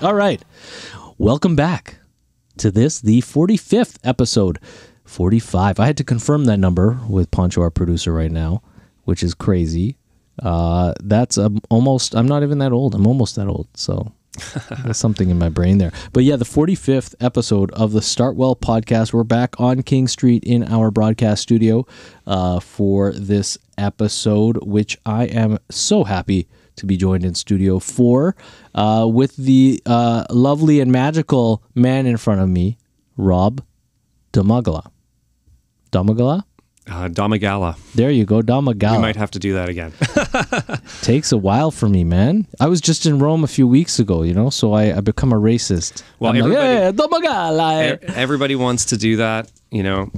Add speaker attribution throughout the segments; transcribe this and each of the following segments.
Speaker 1: All right. Welcome back to this, the 45th episode. 45. I had to confirm that number with Poncho, our producer, right now, which is crazy. That's almost, I'm not even that old. I'm almost that old. So there's something in my brain there. But yeah, the 45th episode of the StartWell podcast. We're back on King Street in our broadcast studio for this episode, which I am so happy to be joined in studio for with the lovely and magical man in front of me, Rob Domagala.
Speaker 2: Domagala.
Speaker 1: There you go, Domagala.
Speaker 2: You might have to do that again.
Speaker 1: Takes a while for me, man. I was just in Rome a few weeks ago, you know, so I become a racist.
Speaker 2: Well,
Speaker 1: Domagala.
Speaker 2: Everybody wants to do that, you know.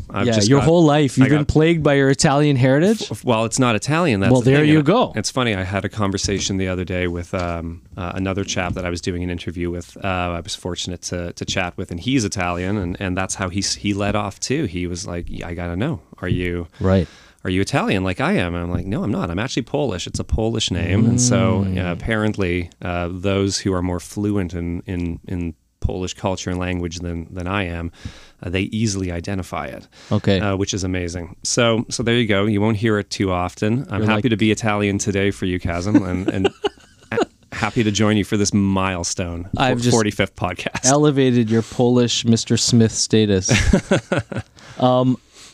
Speaker 1: Your whole life you've been plagued by your Italian heritage.
Speaker 2: Well, it's not Italian. That's
Speaker 1: there you go.
Speaker 2: It's funny. I had a conversation the other day with another chap that I was doing an interview with. I was fortunate to chat with, and he's Italian, and that's how he led off too. He was like, "I gotta know, are you Italian like I am?" And I'm like, "No, I'm not. I'm actually Polish. It's a Polish name." And so apparently those who are more fluent in Polish culture and language than I am, they easily identify it.
Speaker 1: Okay.
Speaker 2: Which is amazing. So there you go. You won't hear it too often. I'm happy to be Italian today for you, Qasim, and happy to join you for this milestone.
Speaker 1: I've just
Speaker 2: 45th podcast.
Speaker 1: Elevated your Polish Mr. Smith status.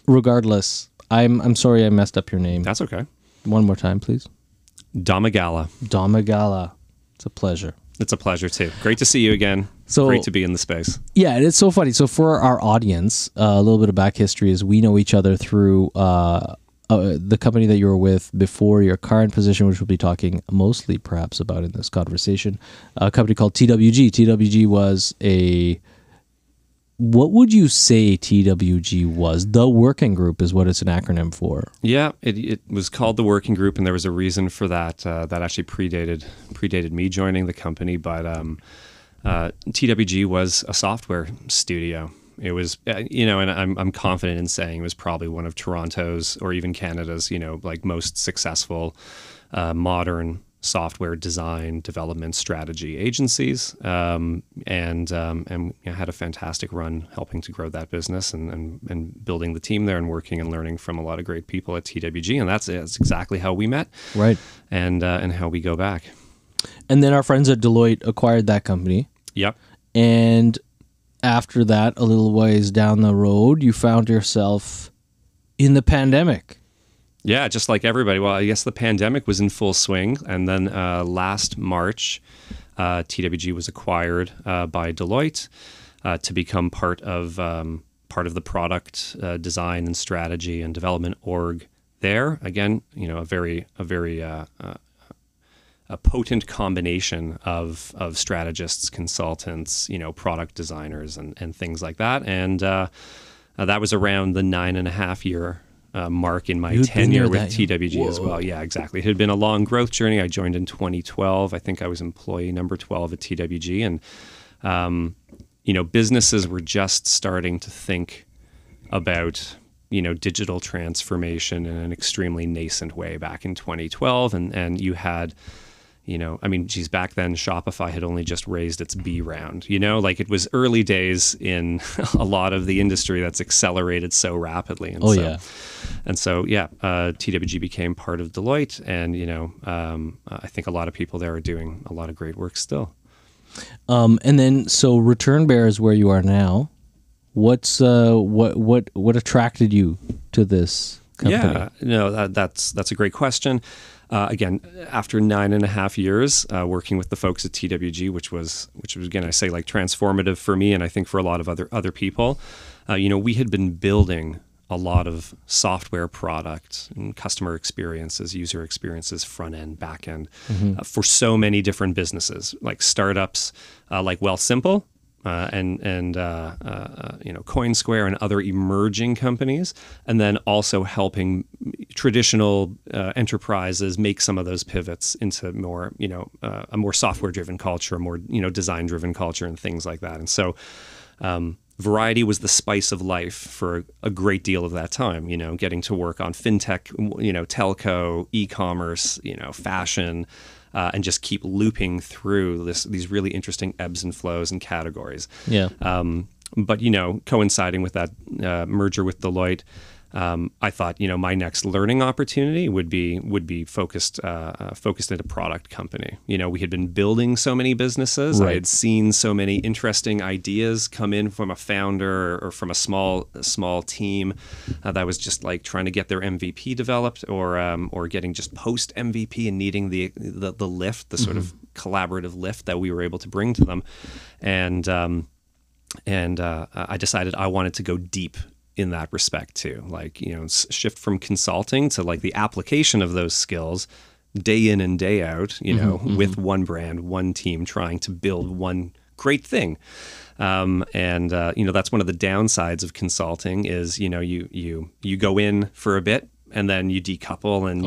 Speaker 1: Regardless, I'm sorry I messed up your name.
Speaker 2: That's okay.
Speaker 1: One more time, please.
Speaker 2: Domagala.
Speaker 1: Domagala. It's a pleasure.
Speaker 2: It's a pleasure too. Great to see you again. Great to be in the space.
Speaker 1: Yeah, it's so funny. So for our audience, a little bit of back history is we know each other through the company that you were with before your current position, which we'll be talking mostly perhaps about in this conversation, a company called TWG. TWG was what would you say TWG was? The Working Group is what it's an acronym for. Yeah,
Speaker 2: it was called the Working Group, and there was a reason for that. That actually predated me joining the company, but TWG was a software studio. It was, and I'm confident in saying it was probably one of Toronto's or even Canada's, like most successful modern software design development strategy agencies, and had a fantastic run helping to grow that business and building the team there and working and learning from a lot of great people at TWG, and that's exactly how we met,
Speaker 1: right?
Speaker 2: And how we go back.
Speaker 1: And then our friends at Deloitte acquired that company.
Speaker 2: Yep.
Speaker 1: And after that, a little ways down the road, you found yourself in the pandemic.
Speaker 2: Yeah, just like everybody. Well, I guess the pandemic was in full swing, and then last March, TWG was acquired by Deloitte to become part of the product design and strategy and development org there. Again, a very potent combination of strategists, consultants, product designers, and things like that. And that was around the 9.5 year mark in my tenure with TWG as well. Yeah, exactly. It had been a long growth journey. I joined in 2012. I think I was employee number 12 at TWG. And, businesses were just starting to think about, digital transformation in an extremely nascent way back in 2012. And you had, back then Shopify had only just raised its B round, it was early days in a lot of the industry that's accelerated so rapidly. And TWG became part of Deloitte, and, I think a lot of people there are doing a lot of great work still.
Speaker 1: And then, so ReturnBear is where you are now. What's, what attracted you to this company?
Speaker 2: Yeah, that's a great question. Again, after 9.5 years working with the folks at TWG, which was again, I say, like, transformative for me, and I think for a lot of other people, we had been building a lot of software products and customer experiences, user experiences, front end, back end, for so many different businesses, like startups, like Wealthsimple. CoinSquare and other emerging companies, and then also helping traditional enterprises make some of those pivots into more, a more software-driven culture, a more, design-driven culture, and things like that. And so, variety was the spice of life for a great deal of that time. Getting to work on fintech, telco, e-commerce, fashion. and just keep looping through these really interesting ebbs and flows and categories.
Speaker 1: Yeah.
Speaker 2: But, you know, coinciding with that merger with Deloitte, I thought, you know, my next learning opportunity would be focused at a product company. You know, we had been building so many businesses.
Speaker 1: Right.
Speaker 2: I had seen so many interesting ideas come in from a founder or from a small team that was just like trying to get their MVP developed or getting just post MVP and needing the lift, the sort of collaborative lift that we were able to bring to them. And I decided I wanted to go deep in that respect too, like, you know, shift from consulting to like the application of those skills day in and day out, you know, with one brand, one team, trying to build one great thing. You know, that's one of the downsides of consulting is, you know, you go in for a bit and then you decouple and,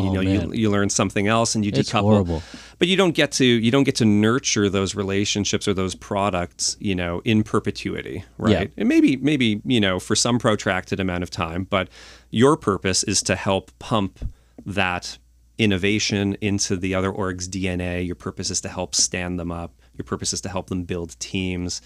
Speaker 2: you learn something else and you
Speaker 1: It's
Speaker 2: decouple.
Speaker 1: horrible.
Speaker 2: But you don't get to nurture those relationships or those products, you know, in perpetuity, right?
Speaker 1: Yeah.
Speaker 2: And maybe, you know, for some protracted amount of time, but your purpose is to help pump that innovation into the other org's DNA. Your purpose is to help stand them up. Your purpose is to help them build teams,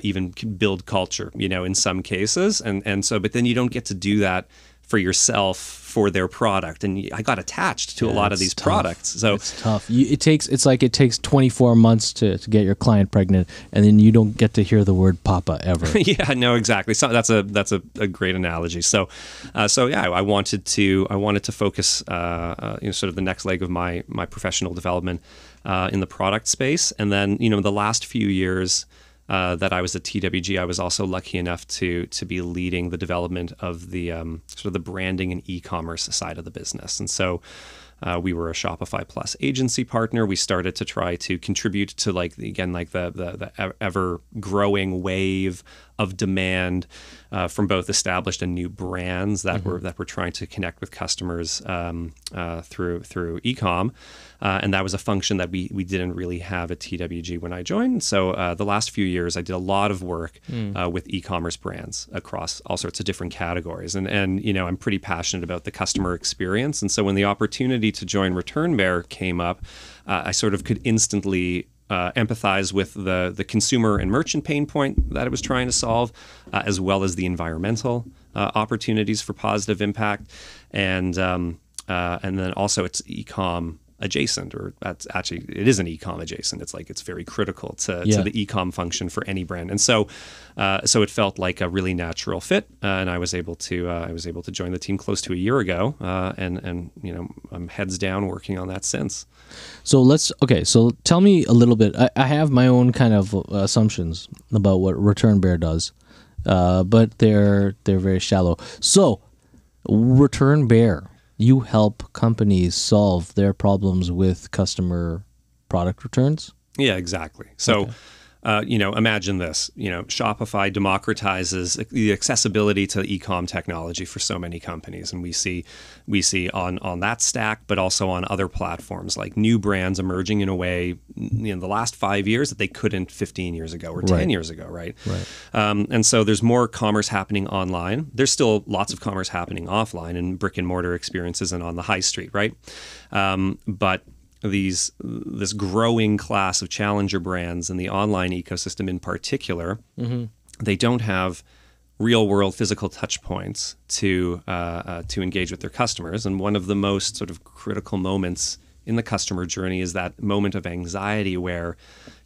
Speaker 2: even build culture, you know, in some cases. And so, but then you don't get to do that for yourself, for their product. And I got attached to a lot of these products. So
Speaker 1: it's tough. It takes 24 months to get your client pregnant, and then you don't get to hear the word papa ever.
Speaker 2: yeah, no, exactly. So that's a great analogy. So yeah, I wanted to focus, you know, sort of the next leg of my professional development in the product space. And then, you know, the last few years that I was at TWG, I was also lucky enough to be leading the development of the sort of the branding and e-commerce side of the business. And so we were a Shopify Plus agency partner. We started to try to contribute to the ever growing wave of demand from both established and new brands that were trying to connect with customers through e-com. And that was a function that we didn't really have at TWG when I joined. So the last few years, I did a lot of work with e-commerce brands across all sorts of different categories. And you know, I'm pretty passionate about the customer experience. And so when the opportunity to join ReturnBear came up, I sort of could instantly empathize with the consumer and merchant pain point that it was trying to solve, as well as the environmental opportunities for positive impact. And then also it's e-com adjacent, or that's actually, it is an e-com adjacent. It's very critical to the e-com function for any brand. And so it felt like a really natural fit. And I was able to join the team close to a year ago. And you know, I'm heads down working on that since.
Speaker 1: So so tell me a little bit. I have my own kind of assumptions about what ReturnBear does, but they're very shallow. So ReturnBear, you help companies solve their problems with customer product returns?
Speaker 2: Yeah, exactly. So, you know, imagine this. You know, Shopify democratizes the accessibility to e-com technology for so many companies, and we see on that stack, but also on other platforms, like new brands emerging in a way, you know, the last 5 years that they couldn't 15 years ago or 10 years ago, right? And so there's more commerce happening online. There's still lots of commerce happening offline in brick and mortar experiences and on the high street, right? But this growing class of challenger brands in the online ecosystem in particular, they don't have real world physical touch points to engage with their customers. And one of the most sort of critical moments in the customer journey is that moment of anxiety where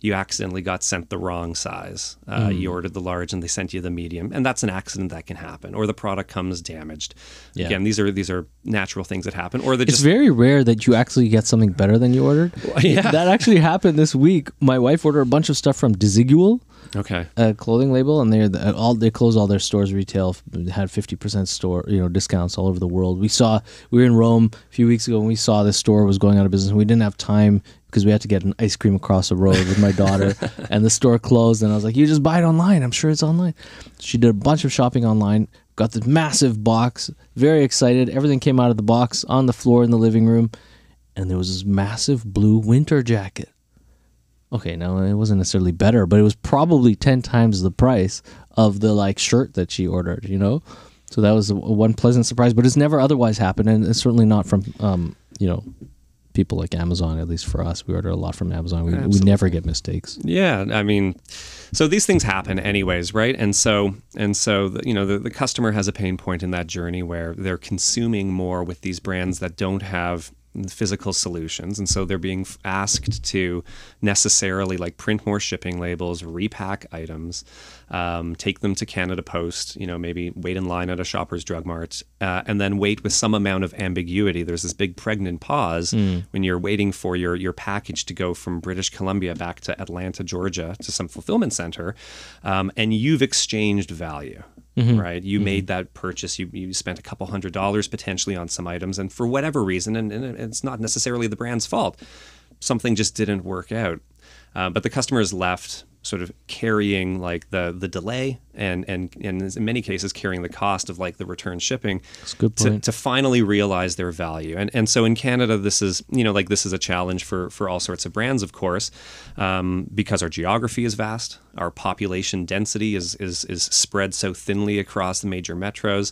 Speaker 2: you accidentally got sent the wrong size. You ordered the large and they sent you the medium, and that's an accident that can happen. Or the product comes damaged. Yeah. Again, these are natural things that happen. Or
Speaker 1: it's very rare that you actually get something better than you ordered.
Speaker 2: Yeah.
Speaker 1: That actually happened this week. My wife ordered a bunch of stuff from Desigual.
Speaker 2: Okay.
Speaker 1: A clothing label, and they closed all their stores retail, had 50% store discounts all over the world. We were in Rome a few weeks ago, and we saw this store was going out of business. We didn't have time because we had to get an ice cream across the road with my daughter, and the store closed. And I was like, "You just buy it online. I'm sure it's online." She did a bunch of shopping online, got this massive box, very excited. Everything came out of the box on the floor in the living room, and there was this massive blue winter jacket. Okay, now it wasn't necessarily better, but it was probably 10 times the price of the shirt that she ordered, you know? So that was one pleasant surprise, but it's never otherwise happened, and it's certainly not from, people people like Amazon, at least for us. We order a lot from Amazon. We never get mistakes.
Speaker 2: Yeah, I mean, so these things happen anyways, right? And so the customer has a pain point in that journey where they're consuming more with these brands that don't have physical solutions, and so they're being asked to necessarily like print more shipping labels, repack items, take them to Canada Post, maybe wait in line at a Shoppers Drug Mart, and then wait with some amount of ambiguity. There's this big pregnant pause when you're waiting for your package to go from British Columbia back to Atlanta, Georgia, to some fulfillment center, and you've exchanged value. Right, you made that purchase. You spent a couple $100 potentially on some items, and for whatever reason, and it's not necessarily the brand's fault, something just didn't work out. But the customer is left sort of carrying like the delay and in many cases carrying the cost of like the return shipping.
Speaker 1: That's a good point.
Speaker 2: To finally realize their value. And so in Canada, this is this is a challenge for all sorts of brands, of course, because our geography is vast, our population density is spread so thinly across the major metros.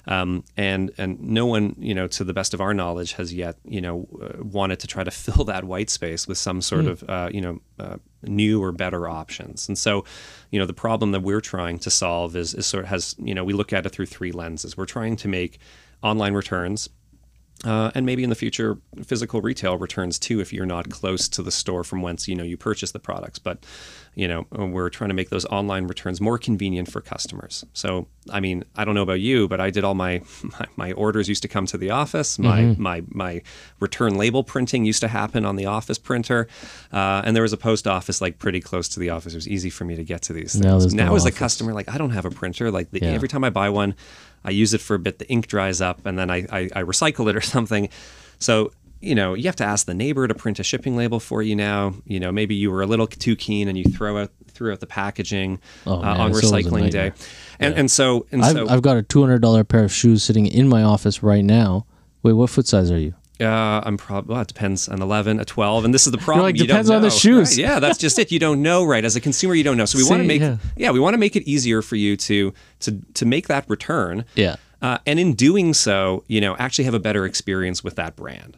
Speaker 2: And no one, to the best of our knowledge, has yet, wanted to try to fill that white space with some sort of, new or better options. And so, the problem that we're trying to solve is we look at it through three lenses. We're trying to make online returns, and maybe in the future, physical retail returns too, if you're not close to the store from whence, you purchase the products. But, we're trying to make those online returns more convenient for customers. So, I mean, I don't know about you, but I did all my orders used to come to the office. My return label printing used to happen on the office printer. And there was a post office like pretty close to the office. It was easy for me to get to these things. Now as a customer, like I don't have a printer. Like every time I buy one, I use it for a bit, the ink dries up, and then I recycle it or something. So, you have to ask the neighbor to print a shipping label for you now. Maybe you were a little too keen and you threw out the packaging on recycling day. And so
Speaker 1: I've got a $200 pair of shoes sitting in my office right now. Wait, what foot size are you?
Speaker 2: I'm probably, it depends, an 11, a 12, and this is the problem.
Speaker 1: It depends on the shoes.
Speaker 2: Right? Yeah, that's just it. You don't know, right? As a consumer, you don't know. So we want to make, we want to make it easier for you to make that return.
Speaker 1: Yeah.
Speaker 2: And in doing so, actually have a better experience with that brand.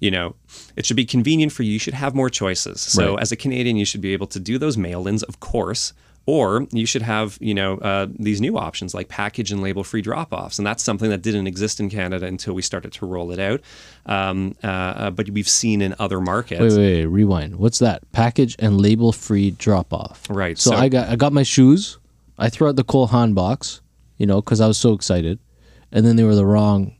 Speaker 2: It should be convenient for you. You should have more choices. So as a Canadian, you should be able to do those mail-ins, of course, or you should have, these new options like package and label-free drop-offs. And that's something that didn't exist in Canada until we started to roll it out. But we've seen in other markets.
Speaker 1: Wait, rewind. What's that? Package and label-free drop-off.
Speaker 2: Right.
Speaker 1: So I got my shoes. I threw out the Cole Haan box, because I was so excited. And then they were the wrong,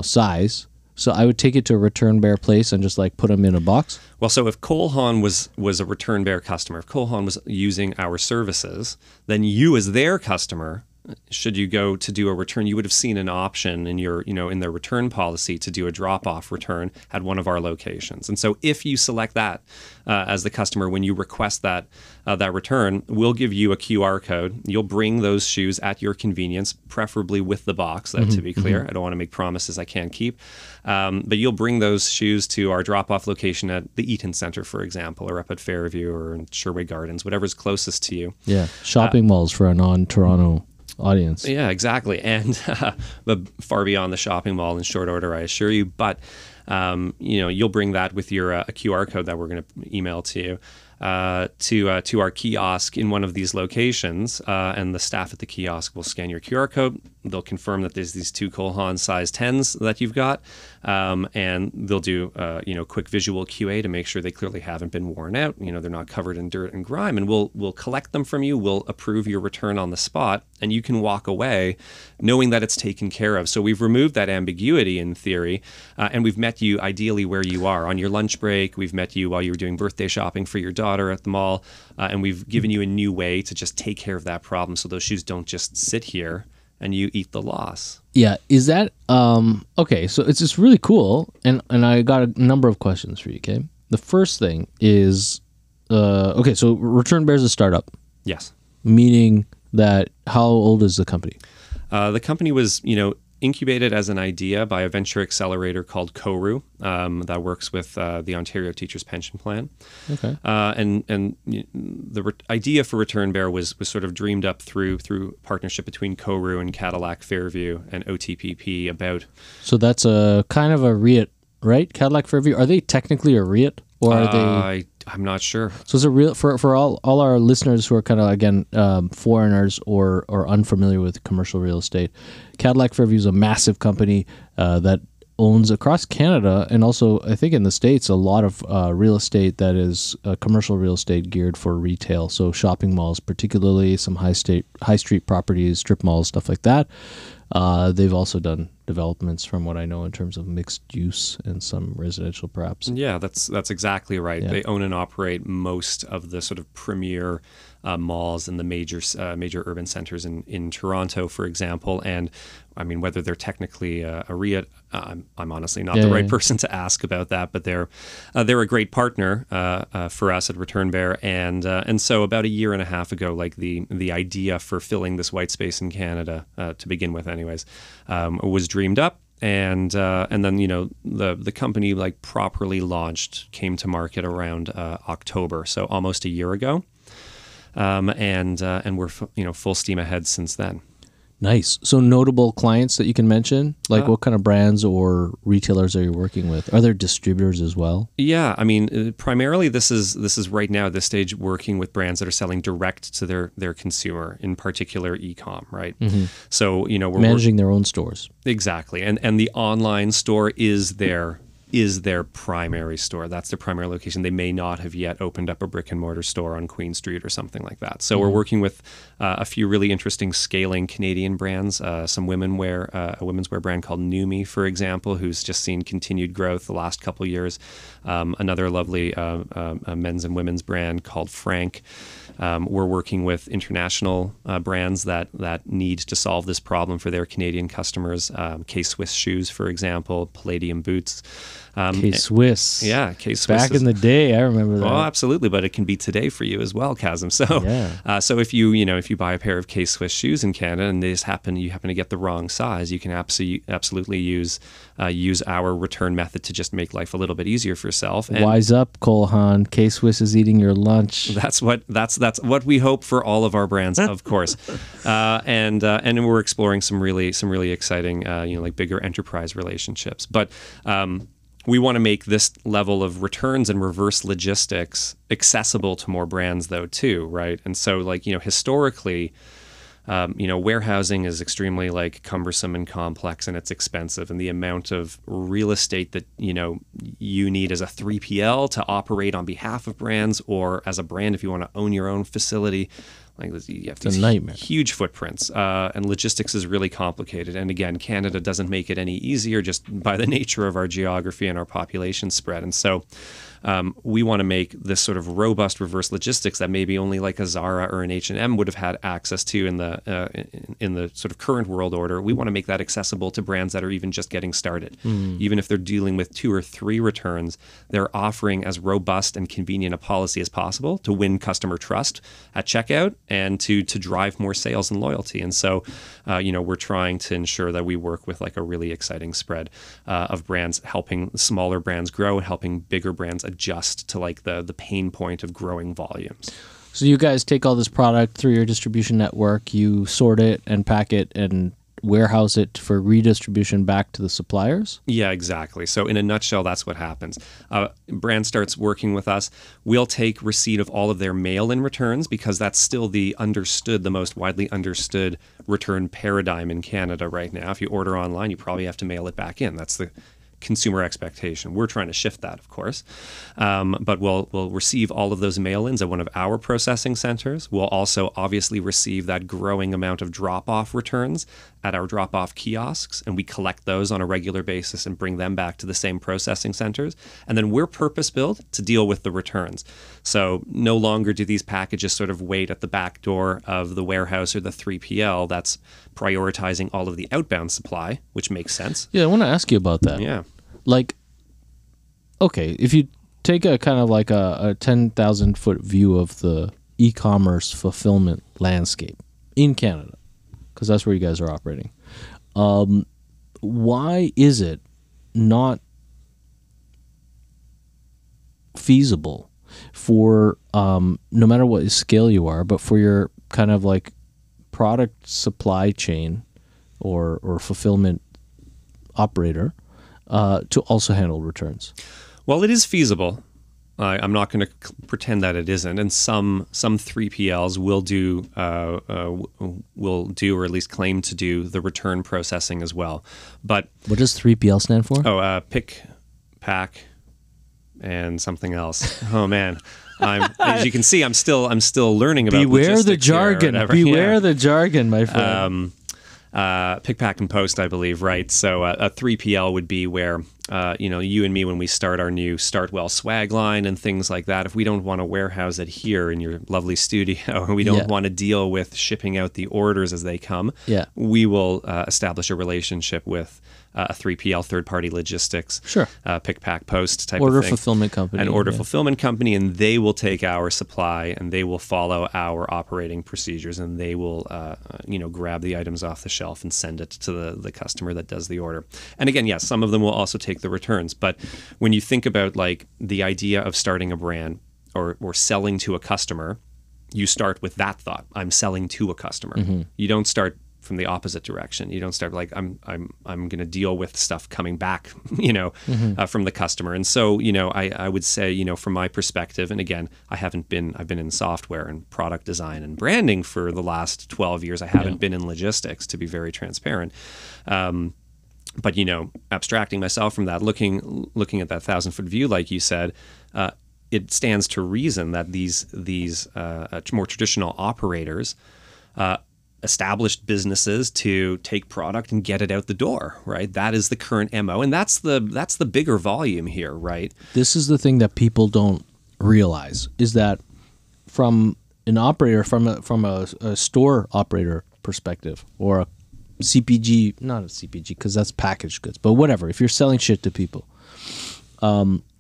Speaker 1: size. So I would take it to a ReturnBear place and just like put them in a box?
Speaker 2: Well, so if Cole Haan was a ReturnBear customer, if Cole Haan was using our services, then you as their customer, should you go to do a return, you would have seen an option in your, in their return policy to do a drop-off return at one of our locations. And so if you select that as the customer, when you request that return, we'll give you a QR code. You'll bring those shoes at your convenience, preferably with the box, to be clear. I don't want to make promises I can't keep. But you'll bring those shoes to our drop-off location at the Eaton Centre, for example, or up at Fairview or in Sherway Gardens, whatever's closest to you.
Speaker 1: Yeah, shopping malls for a non-Toronto audience.
Speaker 2: Yeah, exactly. And but far beyond the shopping mall in short order, I assure you. But, you'll bring that with your a QR code that we're going to email to you to our kiosk in one of these locations. And the staff at the kiosk will scan your QR code. They'll confirm that there's these two Cole Haan size 10s that you've got. And they'll do, quick visual QA to make sure they clearly haven't been worn out. They're not covered in dirt and grime. And we'll collect them from you. We'll approve your return on the spot. And you can walk away knowing that it's taken care of. So we've removed that ambiguity in theory. And we've met you ideally where you are. On your lunch break, we've met you while you were doing birthday shopping for your daughter at the mall. And we've given you a new way to just take care of that problem so those shoes don't just sit here and you eat the loss.
Speaker 1: Yeah, is that okay? So it's just really cool, and I got a number of questions for you. Okay, the first thing is okay. So ReturnBear is a startup.
Speaker 2: Yes,
Speaker 1: meaning that how old is the company?
Speaker 2: The company was incubated as an idea by a venture accelerator called Koru that works with the Ontario Teachers Pension Plan. Okay. And the idea for ReturnBear was sort of dreamed up through partnership between Koru and Cadillac Fairview and OTPP about.
Speaker 1: So that's a kind of a right? Cadillac Fairview. Are they technically a REIT, or are they?
Speaker 2: I'm not sure.
Speaker 1: So it's a real for all our listeners who are kind of again foreigners or unfamiliar with commercial real estate. Cadillac Fairview is a massive company that owns across Canada and also I think in the States a lot of real estate that is commercial real estate geared for retail. So shopping malls, particularly some high street properties, strip malls, stuff like that. They've also done developments from what I know in terms of mixed use and some residential perhaps.
Speaker 2: Yeah, that's exactly right. Yeah. They own and operate most of the sort of premier malls in the major urban centers in Toronto, for example. And I mean, whether they're technically a REIT, I'm honestly not the right person to ask about that. But they're a great partner for us at ReturnBear, and so about a year and a half ago, like the idea for filling this white space in Canada to begin with, anyways, was dreamed up. And then the company like properly launched, came to market around October, so almost a year ago, and we're full steam ahead since then.
Speaker 1: Nice. So notable clients that you can mention, like what kind of brands or retailers are you working with? Are there distributors as well?
Speaker 2: Yeah, I mean, primarily this is right now at this stage working with brands that are selling direct to their consumer, in particular e-com, right? Mm-hmm. So we're
Speaker 1: managing their own stores.
Speaker 2: Exactly, and the online store is their primary store. That's their primary location. They may not have yet opened up a brick and mortar store on Queen Street or something like that. So we're working with a few really interesting scaling Canadian brands, some women's wear brand called Numi, for example, who's just seen continued growth the last couple of years. Another lovely men's and women's brand called Frank. We're working with international brands that need to solve this problem for their Canadian customers. K-Swiss shoes, for example, Palladium boots.
Speaker 1: K-Swiss.
Speaker 2: Yeah, K-Swiss.
Speaker 1: Back in the day, I remember that.
Speaker 2: Oh, absolutely, but it can be today for you as well, Qasim. So, so if you buy a pair of K-Swiss shoes in Canada and you happen to get the wrong size, you can absolutely use our return method to just make life a little bit easier for yourself. And
Speaker 1: wise up, Cole Haan. K-Swiss is eating your lunch.
Speaker 2: That's what we hope for all of our brands, of course. And we're exploring some really exciting like bigger enterprise relationships, but. We want to make this level of returns and reverse logistics accessible to more brands, though, too, right? And so, like, historically, warehousing is extremely like cumbersome and complex, and it's expensive. And the amount of real estate that you need as a 3PL to operate on behalf of brands, or as a brand if you want to own your own facility. Like you have these huge footprints, and logistics is really complicated. And again, Canada doesn't make it any easier just by the nature of our geography and our population spread. And so we want to make this sort of robust reverse logistics that maybe only like a Zara or an H&M would have had access to in the sort of current world order. We want to make that accessible to brands that are even just getting started. Even if they're dealing with 2 or 3 returns, they're offering as robust and convenient a policy as possible to win customer trust at checkout and to drive more sales and loyalty. And so, we're trying to ensure that we work with like a really exciting spread of brands, helping smaller brands grow and helping bigger brands adjust to like the pain point of growing volumes.
Speaker 1: So you guys take all this product through your distribution network, you sort it and pack it and warehouse it for redistribution back to the suppliers? Yeah,
Speaker 2: exactly. So in a nutshell, that's what happens. Brand starts working with us. We'll take receipt of all of their mail-in returns because that's still the most widely understood return paradigm in Canada right now. If you order online, you probably have to mail it back in. That's the consumer expectation. We're trying to shift that, of course. But we'll receive all of those mail-ins at one of our processing centers. We'll also obviously receive that growing amount of drop-off returns at our drop-off kiosks, and we collect those on a regular basis and bring them back to the same processing centers. And then we're purpose-built to deal with the returns. So no longer do these packages sort of wait at the back door of the warehouse or the 3PL. That's prioritizing all of the outbound supply, which makes sense.
Speaker 1: Yeah, I want to ask you about that.
Speaker 2: Yeah.
Speaker 1: Like, okay, if you take a kind of like a 10,000-foot view of the e-commerce fulfillment landscape in Canada, because that's where you guys are operating, why is it not feasible for, no matter what scale you are, but for your kind of like product supply chain or fulfillment operator, to also handle returns?
Speaker 2: Well, it is feasible. I'm not going to pretend that it isn't. And some 3PLs will do or at least claim to do the return processing as well. But
Speaker 1: what does 3PL stand for?
Speaker 2: Pick, pack, and something else. Oh man. As you can see, I'm still learning about
Speaker 1: beware the jargon. Beware the jargon, my friend.
Speaker 2: Pick, pack, and post, I believe, right? So a 3PL would be where you and me, when we start our new StartWell swag line and things like that, if we don't want to warehouse it here in your lovely studio, we don't want to deal with shipping out the orders as they come, we will establish a relationship with a 3PL, third-party logistics, pick, pack, post type of thing.
Speaker 1: Order fulfillment company.
Speaker 2: An order fulfillment company, and they will take our supply and they will follow our operating procedures, and they will grab the items off the shelf and send it to the customer that does the order. And again, yes, some of them will also take the returns. But when you think about like the idea of starting a brand or selling to a customer, you start with that thought. I'm selling to a customer. You don't start from the opposite direction. You don't start like I'm going to deal with stuff coming back, from the customer. And so, I would say, from my perspective, and again, I've been in software and product design and branding for the last 12 years. I haven't been in logistics, to be very transparent. But abstracting myself from that, looking at that 1,000-foot view, like you said, it stands to reason that these more traditional operators, established businesses to take product and get it out the door, right? That is the current MO, and that's the bigger volume here, right?
Speaker 1: This is the thing that people don't realize, is that from an operator, from a store operator perspective, or a CPG, not a CPG because that's packaged goods, but whatever, if you're selling shit to people,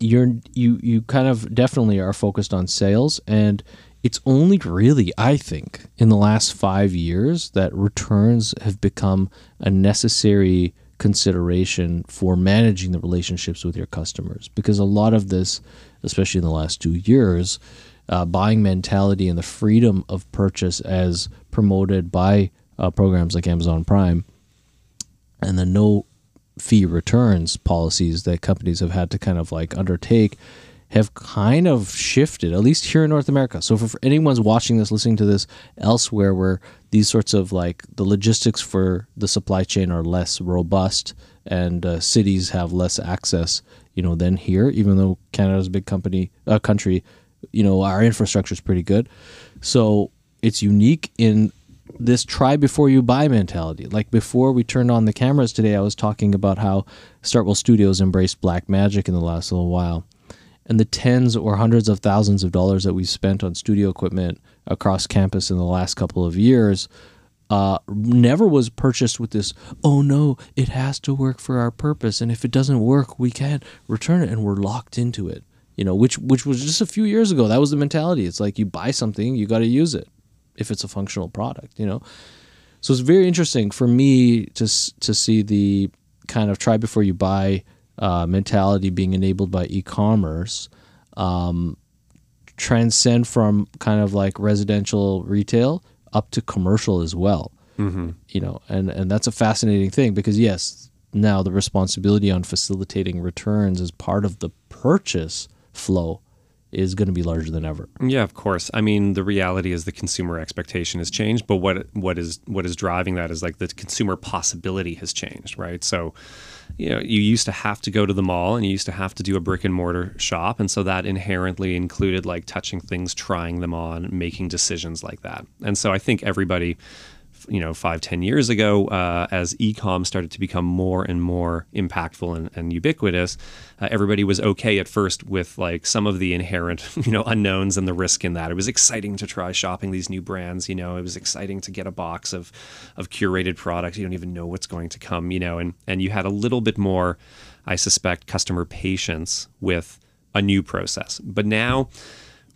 Speaker 1: you kind of definitely are focused on sales. And it's only really, I think, in the last 5 years that returns have become a necessary consideration for managing the relationships with your customers. Because a lot of this, especially in the last 2 years, buying mentality and the freedom of purchase as promoted by programs like Amazon Prime and the no fee returns policies that companies have had to kind of like undertake have kind of shifted, at least here in North America. So for anyone's watching this, listening to this elsewhere, where these sorts of like the logistics for the supply chain are less robust and cities have less access, than here, even though Canada's a big country, our infrastructure is pretty good. So it's unique in this try before you buy mentality. Like before we turned on the cameras today, I was talking about how StartWell Studios embraced black magic in the last little while. And the tens or hundreds of thousands of dollars that we've spent on studio equipment across campus in the last couple of years never was purchased with this, oh no, it has to work for our purpose, and if it doesn't work, we can't return it, and we're locked into it. Which was just a few years ago. That was the mentality. It's like you buy something, you got to use it if it's a functional product, So it's very interesting for me to see the kind of try before you buy mentality being enabled by e-commerce transcend from kind of like residential retail up to commercial as well. And that's a fascinating thing because yes, now the responsibility on facilitating returns as part of the purchase flow is going to be larger than ever.
Speaker 2: Yeah, of course. I mean, the reality is the consumer expectation has changed, but what is driving that is like the consumer possibility has changed, right? So, you used to have to go to the mall and you used to have to do a brick and mortar shop, and so that inherently included like touching things, trying them on, making decisions like that. And so I think everybody, 5-10 years ago, as e-com started to become more and more impactful and ubiquitous, everybody was okay at first with like some of the inherent, unknowns and the risk in that. It was exciting to try shopping these new brands. It was exciting to get a box of curated products. You don't even know what's going to come, and you had a little bit more, I suspect, customer patience with a new process. But now,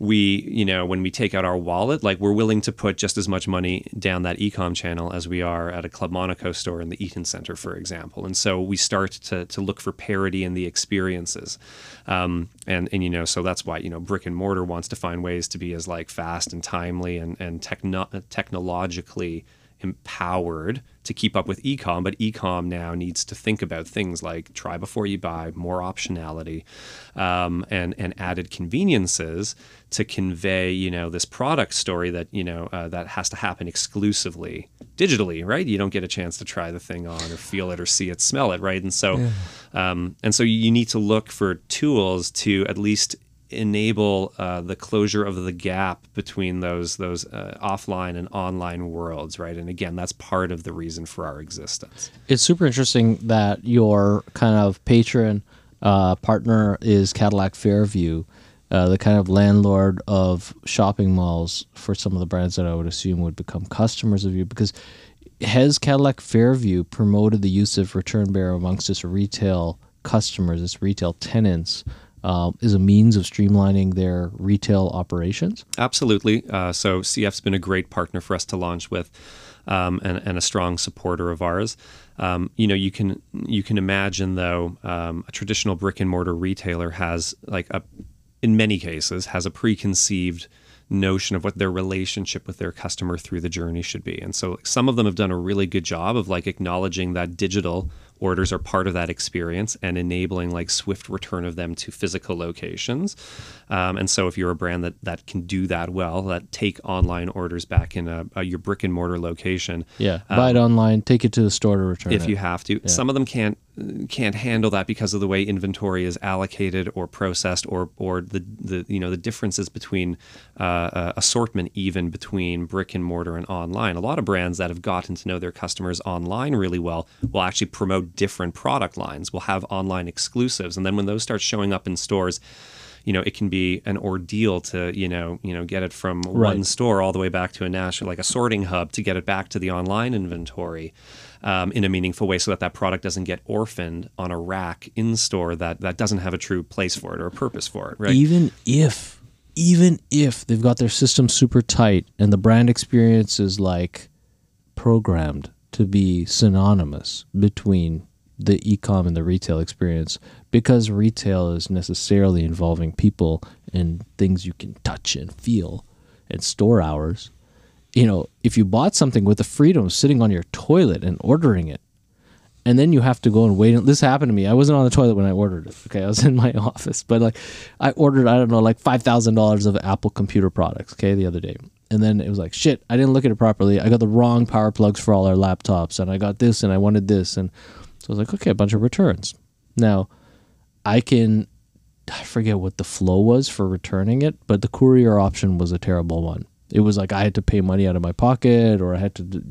Speaker 2: when we take out our wallet, like we're willing to put just as much money down that e-com channel as we are at a Club Monaco store in the Eaton Center, for example. And so we start to look for parity in the experiences. So that's why, brick and mortar wants to find ways to be as like fast and timely and technologically empowered to keep up with e-com, but e-com now needs to think about things like try before you buy, more optionality, and added conveniences to convey, you know, this product story that, you know, that has to happen exclusively digitally, right? You don't get a chance to try the thing on or feel it or see it, smell it, right? And so, you need to look for tools to at least enable the closure of the gap between those offline and online worlds, right? And again, that's part of the reason for our existence.
Speaker 1: It's super interesting that your kind of patron partner is Cadillac Fairview, the kind of landlord of shopping malls for some of the brands that I would assume would become customers of you. Because has Cadillac Fairview promoted the use of ReturnBear amongst its retail customers, its retail tenants, is a means of streamlining their retail operations?
Speaker 2: Absolutely. So CF's been a great partner for us to launch with, and a strong supporter of ours. You know, you can imagine though, a traditional brick and mortar retailer has in many cases has a preconceived notion of what their relationship with their customer through the journey should be. And so some of them have done a really good job of acknowledging that digital orders are part of that experience and enabling swift return of them to physical locations. And so if you're a brand that can do that well, that take online orders back in your brick and mortar location.
Speaker 1: Yeah, buy it online, take it to the store to return
Speaker 2: if you have to. Yeah. Some of them can't handle that because of the way inventory is allocated or processed, or the differences between assortment even between brick and mortar and online. A lot of brands that have gotten to know their customers online really well will actually promote different product lines, will have online exclusives, and then when those start showing up in stores, you know, it can be an ordeal to get it from one store all the way back to a national, a sorting hub, to get it back to the online inventory in a meaningful way, so that product doesn't get orphaned on a rack in store that doesn't have a true place for it or a purpose for it, right?
Speaker 1: Even if they've got their system super tight and the brand experience is programmed to be synonymous between the e-com and the retail experience, because retail is necessarily involving people and things you can touch and feel, and store hours. You know, if you bought something with the freedom of sitting on your toilet and ordering it, and then you have to go and wait. This happened to me. I wasn't on the toilet when I ordered it. Okay, I was in my office, but I ordered, I don't know, $5,000 of Apple computer products, okay, the other day. And then it was shit, I didn't look at it properly. I got the wrong power plugs for all our laptops, and I got this, and I wanted this. And so I was okay, a bunch of returns. Now, I forget what the flow was for returning it, but the courier option was a terrible one. It was I had to pay money out of my pocket, or I had to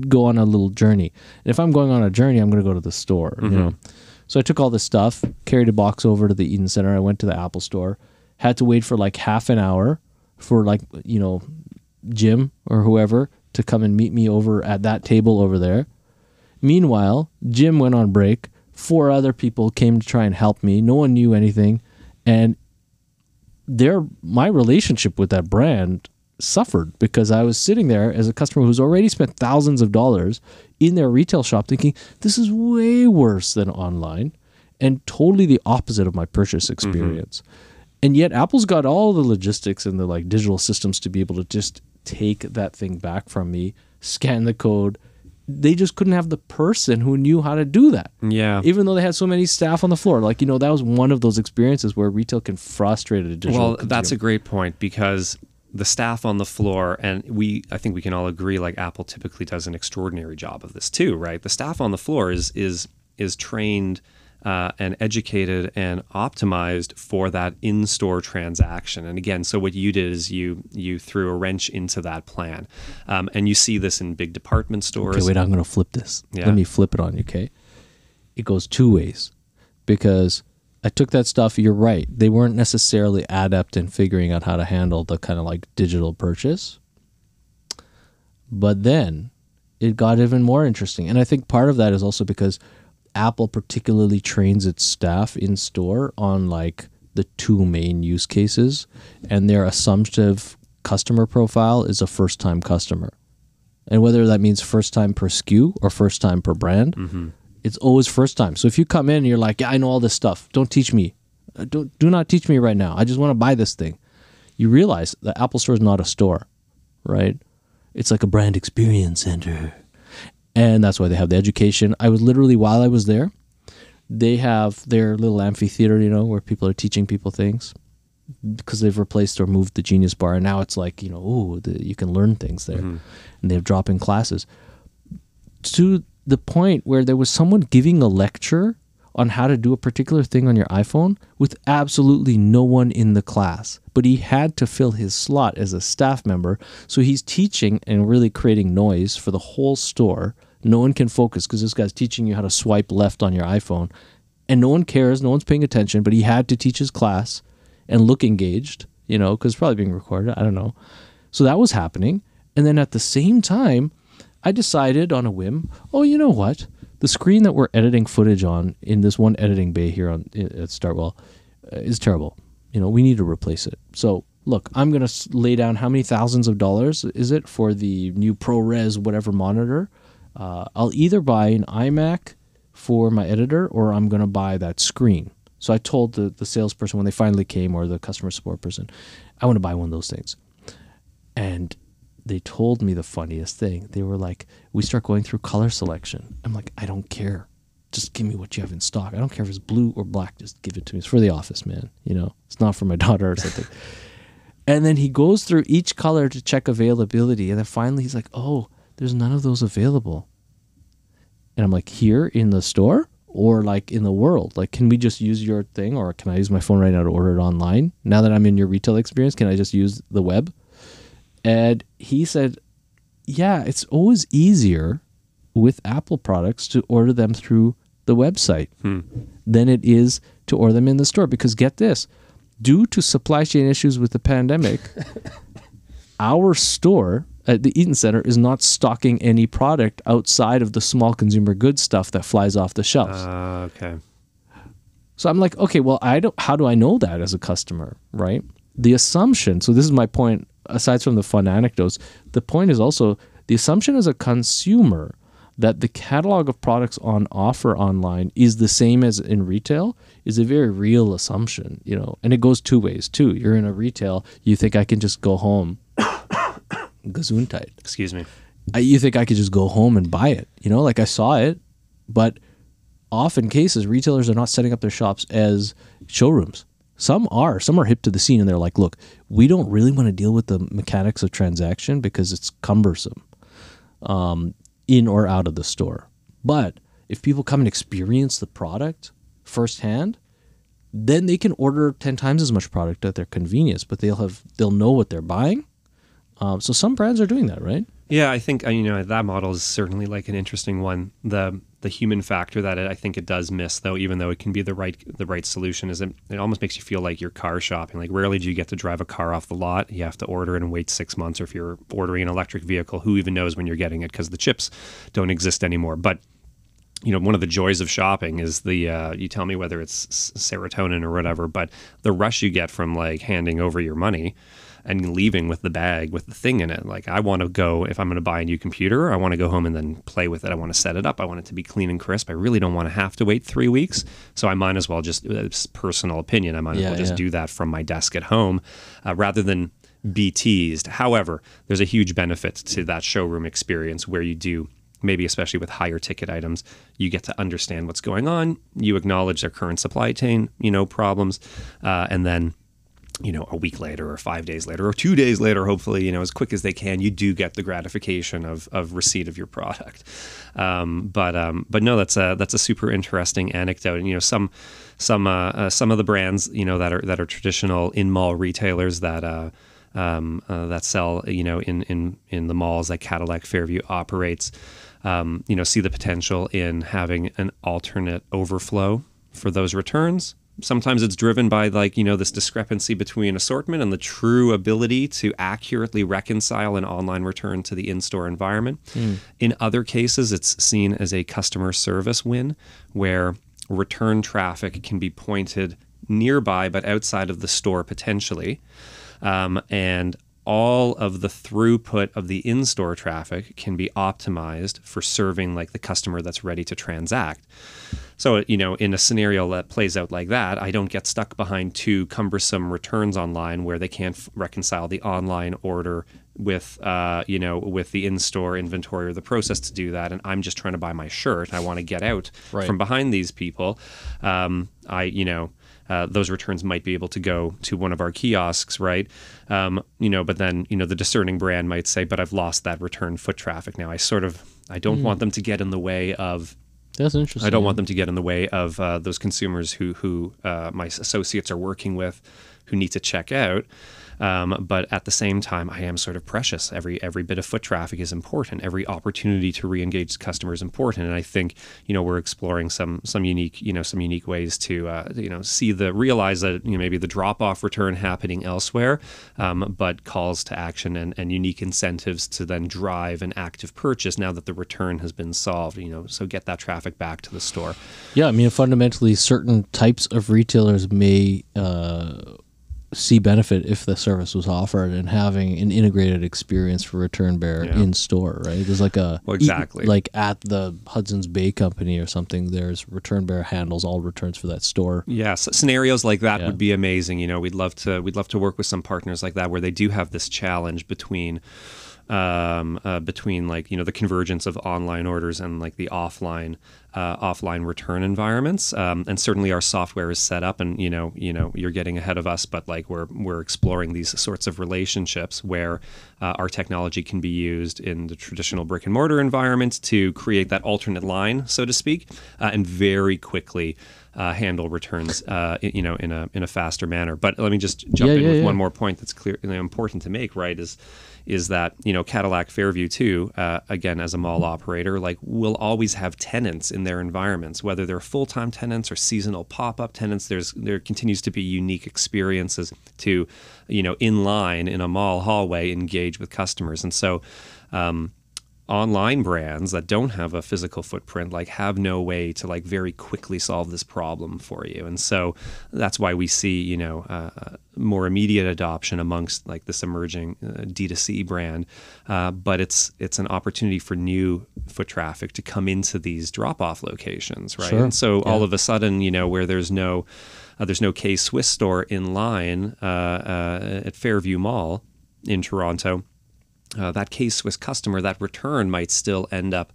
Speaker 1: go on a little journey. And if I'm going on a journey, I'm going to go to the store, you know. So I took all this stuff, carried a box over to the Eden Center. I went to the Apple store, had to wait for half an hour for Jim or whoever to come and meet me over at that table over there. Meanwhile, Jim went on break. 4 other people came to try and help me. No one knew anything. And my relationship with that brand suffered, because I was sitting there as a customer who's already spent thousands of dollars in their retail shop thinking, this is way worse than online, and totally the opposite of my purchase experience. And yet Apple's got all the logistics and the digital systems to be able to just take that thing back from me, scan the code. They just couldn't have the person who knew how to do that.
Speaker 2: Yeah.
Speaker 1: Even though they had so many staff on the floor. That was one of those experiences where retail can frustrate a digital consumer.
Speaker 2: That's a great point, because the staff on the floor, and I think we can all agree, Apple typically does an extraordinary job of this too, right? The staff on the floor is trained and educated and optimized for that in-store transaction. And again, so what you did is you threw a wrench into that plan. And you see this in big department stores.
Speaker 1: Okay, wait, I'm going to flip this.
Speaker 2: Yeah.
Speaker 1: Let me flip it on you, okay? It goes 2 ways, because I took that stuff, you're right, they weren't necessarily adept in figuring out how to handle the kind of digital purchase. But then it got even more interesting. And I think part of that is also because Apple particularly trains its staff in store on the 2 main use cases, and their assumptive customer profile is a first-time customer. And whether that means first time per SKU or first time per brand, it's always first time. So if you come in and you're yeah, I know all this stuff, don't teach me. Do not teach me right now. I just want to buy this thing. You realize the Apple Store is not a store, right? It's a brand experience center. And that's why they have the education. I was literally, while I was there, they have their little amphitheater, you know, where people are teaching people things, because they've replaced or moved the Genius Bar. And now it's like, you know, you can learn things there. And they have drop-in classes. To the point where there was someone giving a lecture on how to do a particular thing on your iPhone with absolutely no one in the class. But he had to fill his slot as a staff member. So he's teaching and really creating noise for the whole store. No one can focus because this guy's teaching you how to swipe left on your iPhone. And no one cares. No one's paying attention. But he had to teach his class and look engaged, you know, because it's probably being recorded. I don't know. So that was happening. And then at the same time, I decided on a whim, oh, you know what? The screen that we're editing footage on in this one editing bay here at StartWell is terrible. You know, we need to replace it. So, look, I'm going to lay down how many thousands of dollars is it for the new ProRes whatever monitor. I'll either buy an iMac for my editor or I'm going to buy that screen. So I told the salesperson when they finally came, or the customer support person, I want to buy one of those things. And they told me the funniest thing. They were like, we start going through color selection. I'm like, I don't care. Just give me what you have in stock. I don't care if it's blue or black. Just give it to me. It's for the office, man. You know, it's not for my daughter or something. And then he goes through each color to check availability. And then finally he's like, oh, there's none of those available. And I'm like, here in the store or like in the world? Like, can we just use your thing, or can I use my phone right now to order it online? Now that I'm in your retail experience, can I just use the web? And he said, yeah, it's always easier with Apple products to order them through the website than it is to order them in the store. Because get this, due to supply chain issues with the pandemic, our store at the Eaton Center is not stocking any product outside of the small consumer goods stuff that flies off the shelves.
Speaker 2: Okay.
Speaker 1: So I'm like, okay, well, how do I know that as a customer, right? The assumption, so this is my point, aside from the fun anecdotes, the point is also the assumption as a consumer that the catalog of products on offer online is the same as in retail is a very real assumption, you know, and it goes two ways too. You're in a retail, you think I can just go home. Gesundheit.
Speaker 2: Excuse me.
Speaker 1: You think I could just go home and buy it, you know, like I saw it, but often cases, retailers are not setting up their shops as showrooms. Some are hip to the scene and they're like, look, we don't really want to deal with the mechanics of transaction because it's cumbersome in or out of the store. But if people come and experience the product firsthand, then they can order 10 times as much product at their convenience, but they'll know what they're buying. So some brands are doing that, right?
Speaker 2: Yeah, I think that model is certainly like an interesting one. The human factor that I think it does miss, though, even though it can be the right solution, is it almost makes you feel like you're car shopping. Like, rarely do you get to drive a car off the lot. You have to order it and wait 6 months. Or if you're ordering an electric vehicle, who even knows when you're getting it because the chips don't exist anymore. But one of the joys of shopping is you tell me whether it's serotonin or whatever, but the rush you get from like handing over your money and leaving with the bag with the thing in it. Like, I want to go, if I'm going to buy a new computer, I want to go home and then play with it. I want to set it up. I want it to be clean and crisp. I really don't want to have to wait 3 weeks. So I might as well just, it's personal opinion, I might as well just do that from my desk at home rather than be teased. However, there's a huge benefit to that showroom experience where you do, maybe especially with higher ticket items, you get to understand what's going on. You acknowledge their current supply chain, problems, and then a week later or 5 days later or 2 days later, hopefully, as quick as they can, you do get the gratification of receipt of your product. But no, that's a super interesting anecdote. And some of the brands that are traditional in mall retailers that sell in the malls that Cadillac Fairview operates, see the potential in having an alternate overflow for those returns. Sometimes it's driven by this discrepancy between assortment and the true ability to accurately reconcile an online return to the in-store environment. In other cases, it's seen as a customer service win where return traffic can be pointed nearby but outside of the store potentially. And all of the throughput of the in-store traffic can be optimized for serving like the customer that's ready to transact. So, you know, in a scenario that plays out like that, I don't get stuck behind two cumbersome returns online where they can't reconcile the online order with, you know, with the in-store inventory or the process to do that. And I'm just trying to buy my shirt. I want to get out from behind these people. Those returns might be able to go to one of our kiosks, right? You know, but then, you know, the discerning brand might say, but I've lost that return foot traffic now. I don't want them to get in the way of.
Speaker 1: That's interesting.
Speaker 2: I don't want them to get in the way of those consumers who my associates are working with, who need to check out. But at the same time, I am sort of precious. Every bit of foot traffic is important. Every opportunity to re-engage the customer is important. And I think, you know, we're exploring some unique ways to realize that, you know, maybe the drop-off return happening elsewhere, but calls to action and unique incentives to then drive an active purchase now that the return has been solved. You know, so get that traffic back to the store.
Speaker 1: Yeah, I mean, fundamentally, certain types of retailers may see benefit if the service was offered, and having an integrated experience for ReturnBear in store, right? There's like like at the Hudson's Bay Company or something, there's ReturnBear handles all returns for that store.
Speaker 2: Yes, scenarios like that would be amazing. You know, we'd love to work with some partners like that where they do have this challenge between like, you know, the convergence of online orders and like the offline return environments. And certainly our software is set up, and you know, you're getting ahead of us, but like we're exploring these sorts of relationships where our technology can be used in the traditional brick and mortar environment to create that alternate line, so to speak, and very quickly handle returns, you know, in a faster manner. But let me just jump in with one more point that's clear and important to make, right? Is that, you know, Cadillac Fairview too, again, as a mall operator, like will always have tenants in their environments, whether they're full-time tenants or seasonal pop-up tenants. There continues to be unique experiences to, you know, in line in a mall hallway engage with customers. And so online brands that don't have a physical footprint like have no way to like very quickly solve this problem for you. And so that's why we see, you know, more immediate adoption amongst like this emerging D2C brand. But it's an opportunity for new foot traffic to come into these drop-off locations, right?
Speaker 1: Sure.
Speaker 2: And so all of a sudden, you know, where there's no K-Swiss store in line at Fairview Mall in Toronto, that K-Swiss customer, that return might still end up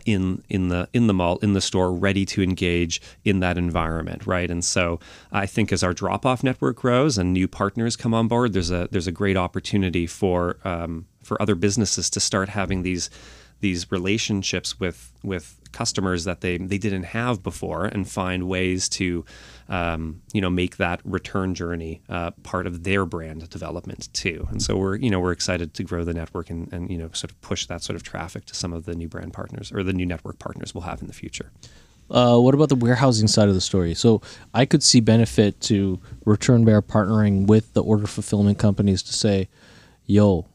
Speaker 2: in the mall, in the store, ready to engage in that environment, right? And so I think as our drop-off network grows and new partners come on board, there's a great opportunity for other businesses to start having these relationships with customers that they didn't have before, and find ways to you know, make that return journey part of their brand development too. And so we're excited to grow the network and you know, sort of push that sort of traffic to some of the new brand partners or the new network partners we'll have in the future.
Speaker 1: What about the warehousing side of the story? So I could see benefit to ReturnBear partnering with the order fulfillment companies to say, yo,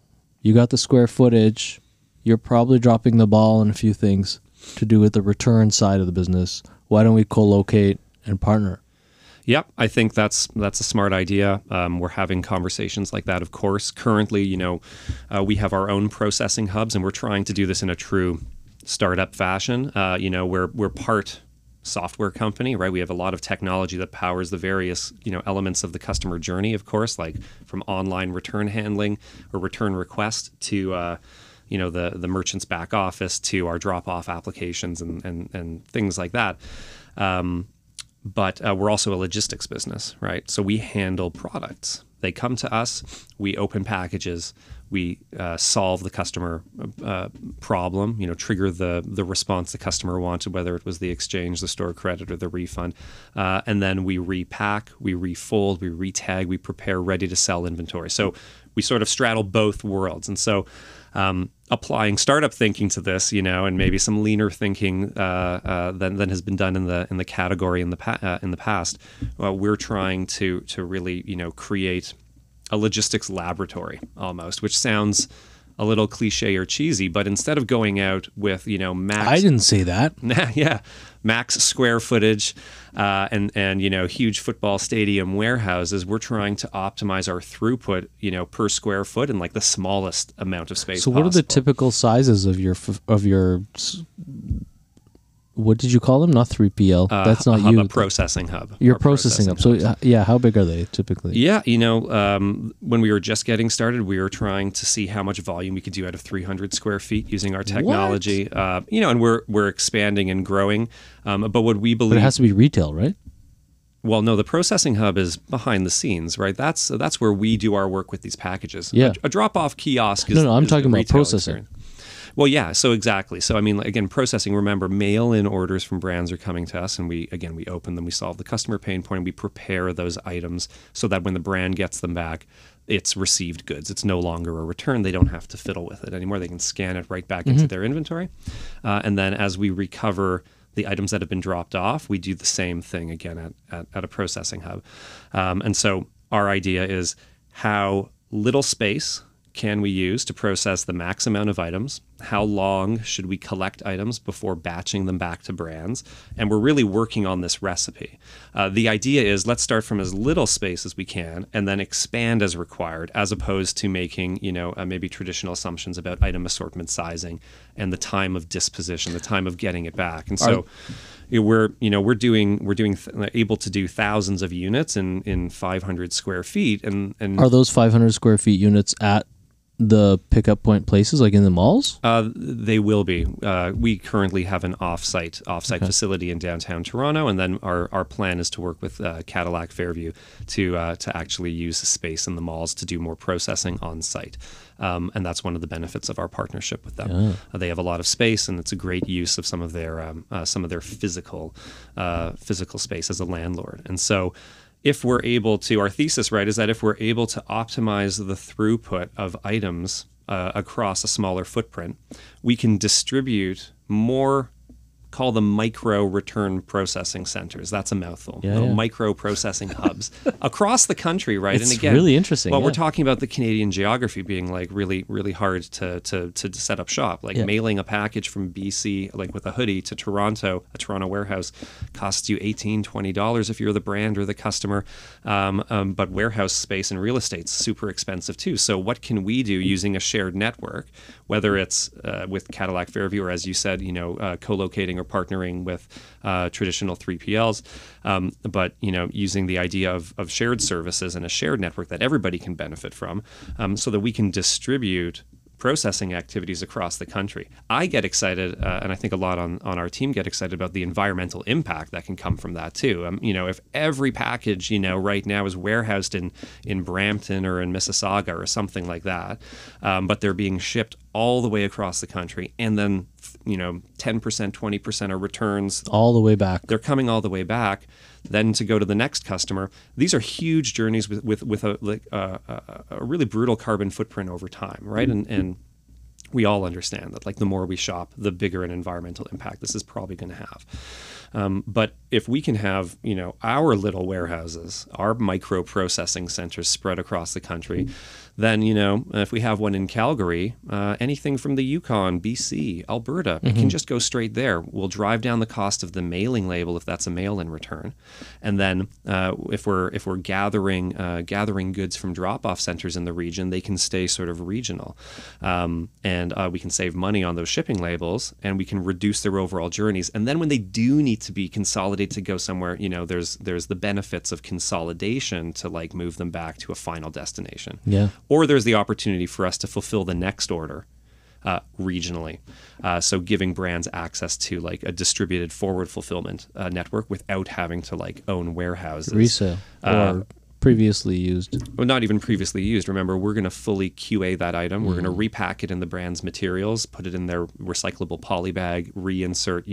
Speaker 1: you got the square footage, you're probably dropping the ball on a few things to do with the return side of the business. Why don't we co-locate and partner?
Speaker 2: Yep, I think that's a smart idea. We're having conversations like that, of course. Currently, you know, we have our own processing hubs, and we're trying to do this in a true startup fashion. You know, we're part software company, right? We have a lot of technology that powers the various, you know, elements of the customer journey, of course, like from online return handling or return request to you know, the merchant's back office to our drop-off applications and things like that. But we're also a logistics business, right? So we handle products. They come to us, we open packages, we solve the customer problem, you know, trigger the response the customer wanted, whether it was the exchange, the store credit, or the refund. And then we repack, we refold, we retag, we prepare ready to sell inventory. So we sort of straddle both worlds. And so applying startup thinking to this, you know, and maybe some leaner thinking than has been done in the category in the past, we're trying to really, you know, create a logistics laboratory almost, which sounds a little cliche or cheesy, but instead of going out with, you know, max,
Speaker 1: I didn't say that.
Speaker 2: yeah, max square footage and you know, huge football stadium warehouses, we're trying to optimize our throughput, you know, per square foot in like the smallest amount of space.
Speaker 1: So what are the typical sizes of your what did you call them? Not 3PL. That's not
Speaker 2: a
Speaker 1: you.
Speaker 2: A processing hub.
Speaker 1: Your processing hub. So yeah, how big are they typically?
Speaker 2: Yeah, when we were just getting started, we were trying to see how much volume we could do out of 300 square feet using our technology. And we're expanding and growing. But what we believe,
Speaker 1: but it has to be retail, right?
Speaker 2: Well, no, the processing hub is behind the scenes, right? That's where we do our work with these packages.
Speaker 1: Yeah.
Speaker 2: A drop-off kiosk is
Speaker 1: I'm
Speaker 2: is
Speaker 1: talking
Speaker 2: the
Speaker 1: about
Speaker 2: retail
Speaker 1: processing.
Speaker 2: experience. Well, yeah, so exactly. So, I mean, again, processing, remember, mail-in orders from brands are coming to us, and we open them, we solve the customer pain point, and we prepare those items so that when the brand gets them back, it's received goods. It's no longer a return. They don't have to fiddle with it anymore. They can scan it right back into their inventory. And then as we recover the items that have been dropped off, we do the same thing again at a processing hub. And so our idea is how little space can we use to process the max amount of items? How long should we collect items before batching them back to brands? And we're really working on this recipe. The idea is let's start from as little space as we can and then expand as required, as opposed to making maybe traditional assumptions about item assortment sizing and the time of disposition, the time of getting it back. And so we're able to do thousands of units in 500 square feet. And
Speaker 1: are those 500 square feet units at the pickup point places, like in the malls?
Speaker 2: They will be. We currently have an off-site facility in downtown Toronto, and then our plan is to work with Cadillac Fairview to actually use the space in the malls to do more processing on site. And that's one of the benefits of our partnership with them. They have a lot of space, and it's a great use of some of their physical space as a landlord. And so, if we're able to, our thesis, right, is that if we're able to optimize the throughput of items across a smaller footprint, we can distribute more, call them micro return processing centers. That's a mouthful. Micro processing hubs across the country, right?
Speaker 1: It's
Speaker 2: and again,
Speaker 1: really interesting.
Speaker 2: Well, we're talking about the Canadian geography being like really, really hard to set up shop. Like mailing a package from BC, like with a hoodie to Toronto, a Toronto warehouse, costs you $18, $20 if you're the brand or the customer. But warehouse space and real estate's super expensive too. So what can we do using a shared network, whether it's with Cadillac Fairview or, as you said, co-locating or partnering with traditional 3PLs, but using the idea of shared services and a shared network that everybody can benefit from, so that we can distribute processing activities across the country. I get excited, and I think a lot on our team get excited about the environmental impact that can come from that too. If every package, right now is warehoused in Brampton or in Mississauga or something like that, but they're being shipped all the way across the country, and then 10%, 20% are returns.
Speaker 1: All the way back.
Speaker 2: They're coming all the way back. Then to go to the next customer. These are huge journeys with a really brutal carbon footprint over time, right? And we all understand that, like, the more we shop, the bigger an environmental impact this is probably going to have. But if we can have, our little warehouses, our micro processing centers spread across the country, then, if we have one in Calgary, anything from the Yukon, BC, Alberta, it can just go straight there. We'll drive down the cost of the mailing label if that's a mail-in return. And then if we're gathering goods from drop-off centers in the region, they can stay sort of regional. And we can save money on those shipping labels, and we can reduce their overall journeys. And then when they do need to be consolidated to go somewhere, there's the benefits of consolidation to, like, move them back to a final destination.
Speaker 1: Yeah.
Speaker 2: Or there's the opportunity for us to fulfill the next order regionally. So giving brands access to, like, a distributed forward fulfillment network without having to, like, own warehouses.
Speaker 1: Resale or previously used.
Speaker 2: Well, not even previously used. Remember, we're going to fully QA that item. We're going to repack it in the brand's materials, put it in their recyclable poly bag, reinsert,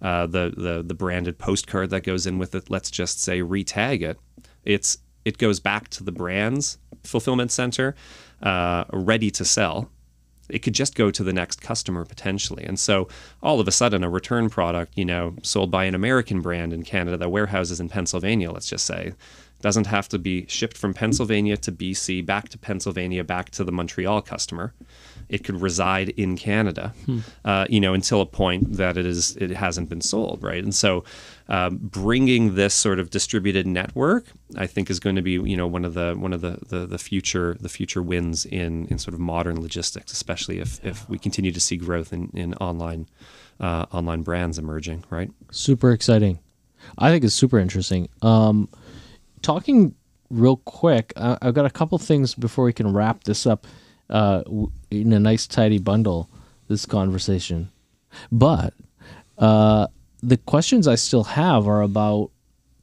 Speaker 2: the branded postcard that goes in with it. Let's just say retag it. It goes back to the brand's fulfillment center, ready to sell. It could just go to the next customer potentially. And so all of a sudden, a return product, sold by an American brand in Canada that warehouses in Pennsylvania, let's just say, doesn't have to be shipped from Pennsylvania to BC, back to Pennsylvania, back to the Montreal customer. It could reside in Canada, until a point that it hasn't been sold, right? And so, bringing this sort of distributed network, I think, is going to be, one of the future wins in sort of modern logistics, especially if we continue to see growth in online online brands emerging, right?
Speaker 1: Super exciting. I think it's super interesting. Talking real quick, I've got a couple things before we can wrap this up in a nice tidy bundle, this conversation. But the questions I still have are about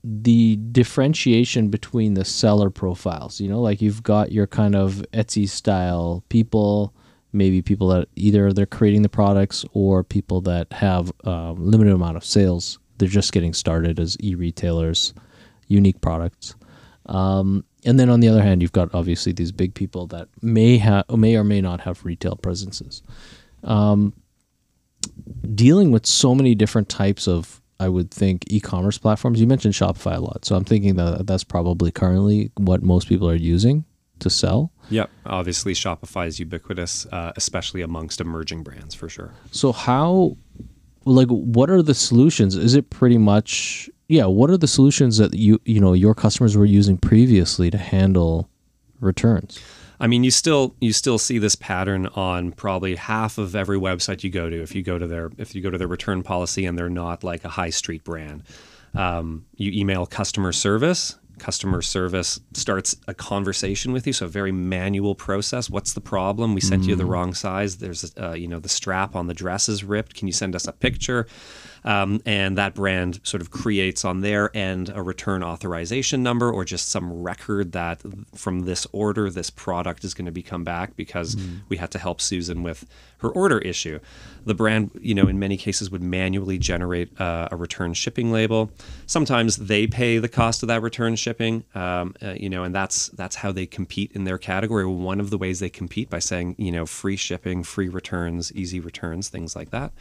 Speaker 1: the differentiation between the seller profiles. You know, like you've got your kind of Etsy style people, maybe people that either they're creating the products or people that have limited amount of sales. They're just getting started as e-retailers, unique products. And then on the other hand, you've got obviously these big people that may or may not have retail presences. Dealing with so many different types of, I would think, e-commerce platforms. You mentioned Shopify a lot, so I'm thinking that that's probably currently what most people are using to sell.
Speaker 2: Yep. Obviously, Shopify is ubiquitous, especially amongst emerging brands, for sure.
Speaker 1: So what are the solutions? Is it pretty much, what are the solutions that your customers were using previously to handle returns?
Speaker 2: I mean, you still see this pattern on probably half of every website you go to. If you go to their return policy and they're not like a high street brand, you email customer service. Customer service starts a conversation with you, so a very manual process. What's the problem? We sent you the wrong size. There's the strap on the dress is ripped. Can you send us a picture? And that brand sort of creates on their end a return authorization number or just some record that from this order, this product is going to be come back because we had to help Susan with her order issue. The brand, in many cases would manually generate a return shipping label. Sometimes they pay the cost of that return shipping, and that's how they compete in their category. One of the ways they compete by saying, free shipping, free returns, easy returns, things like that.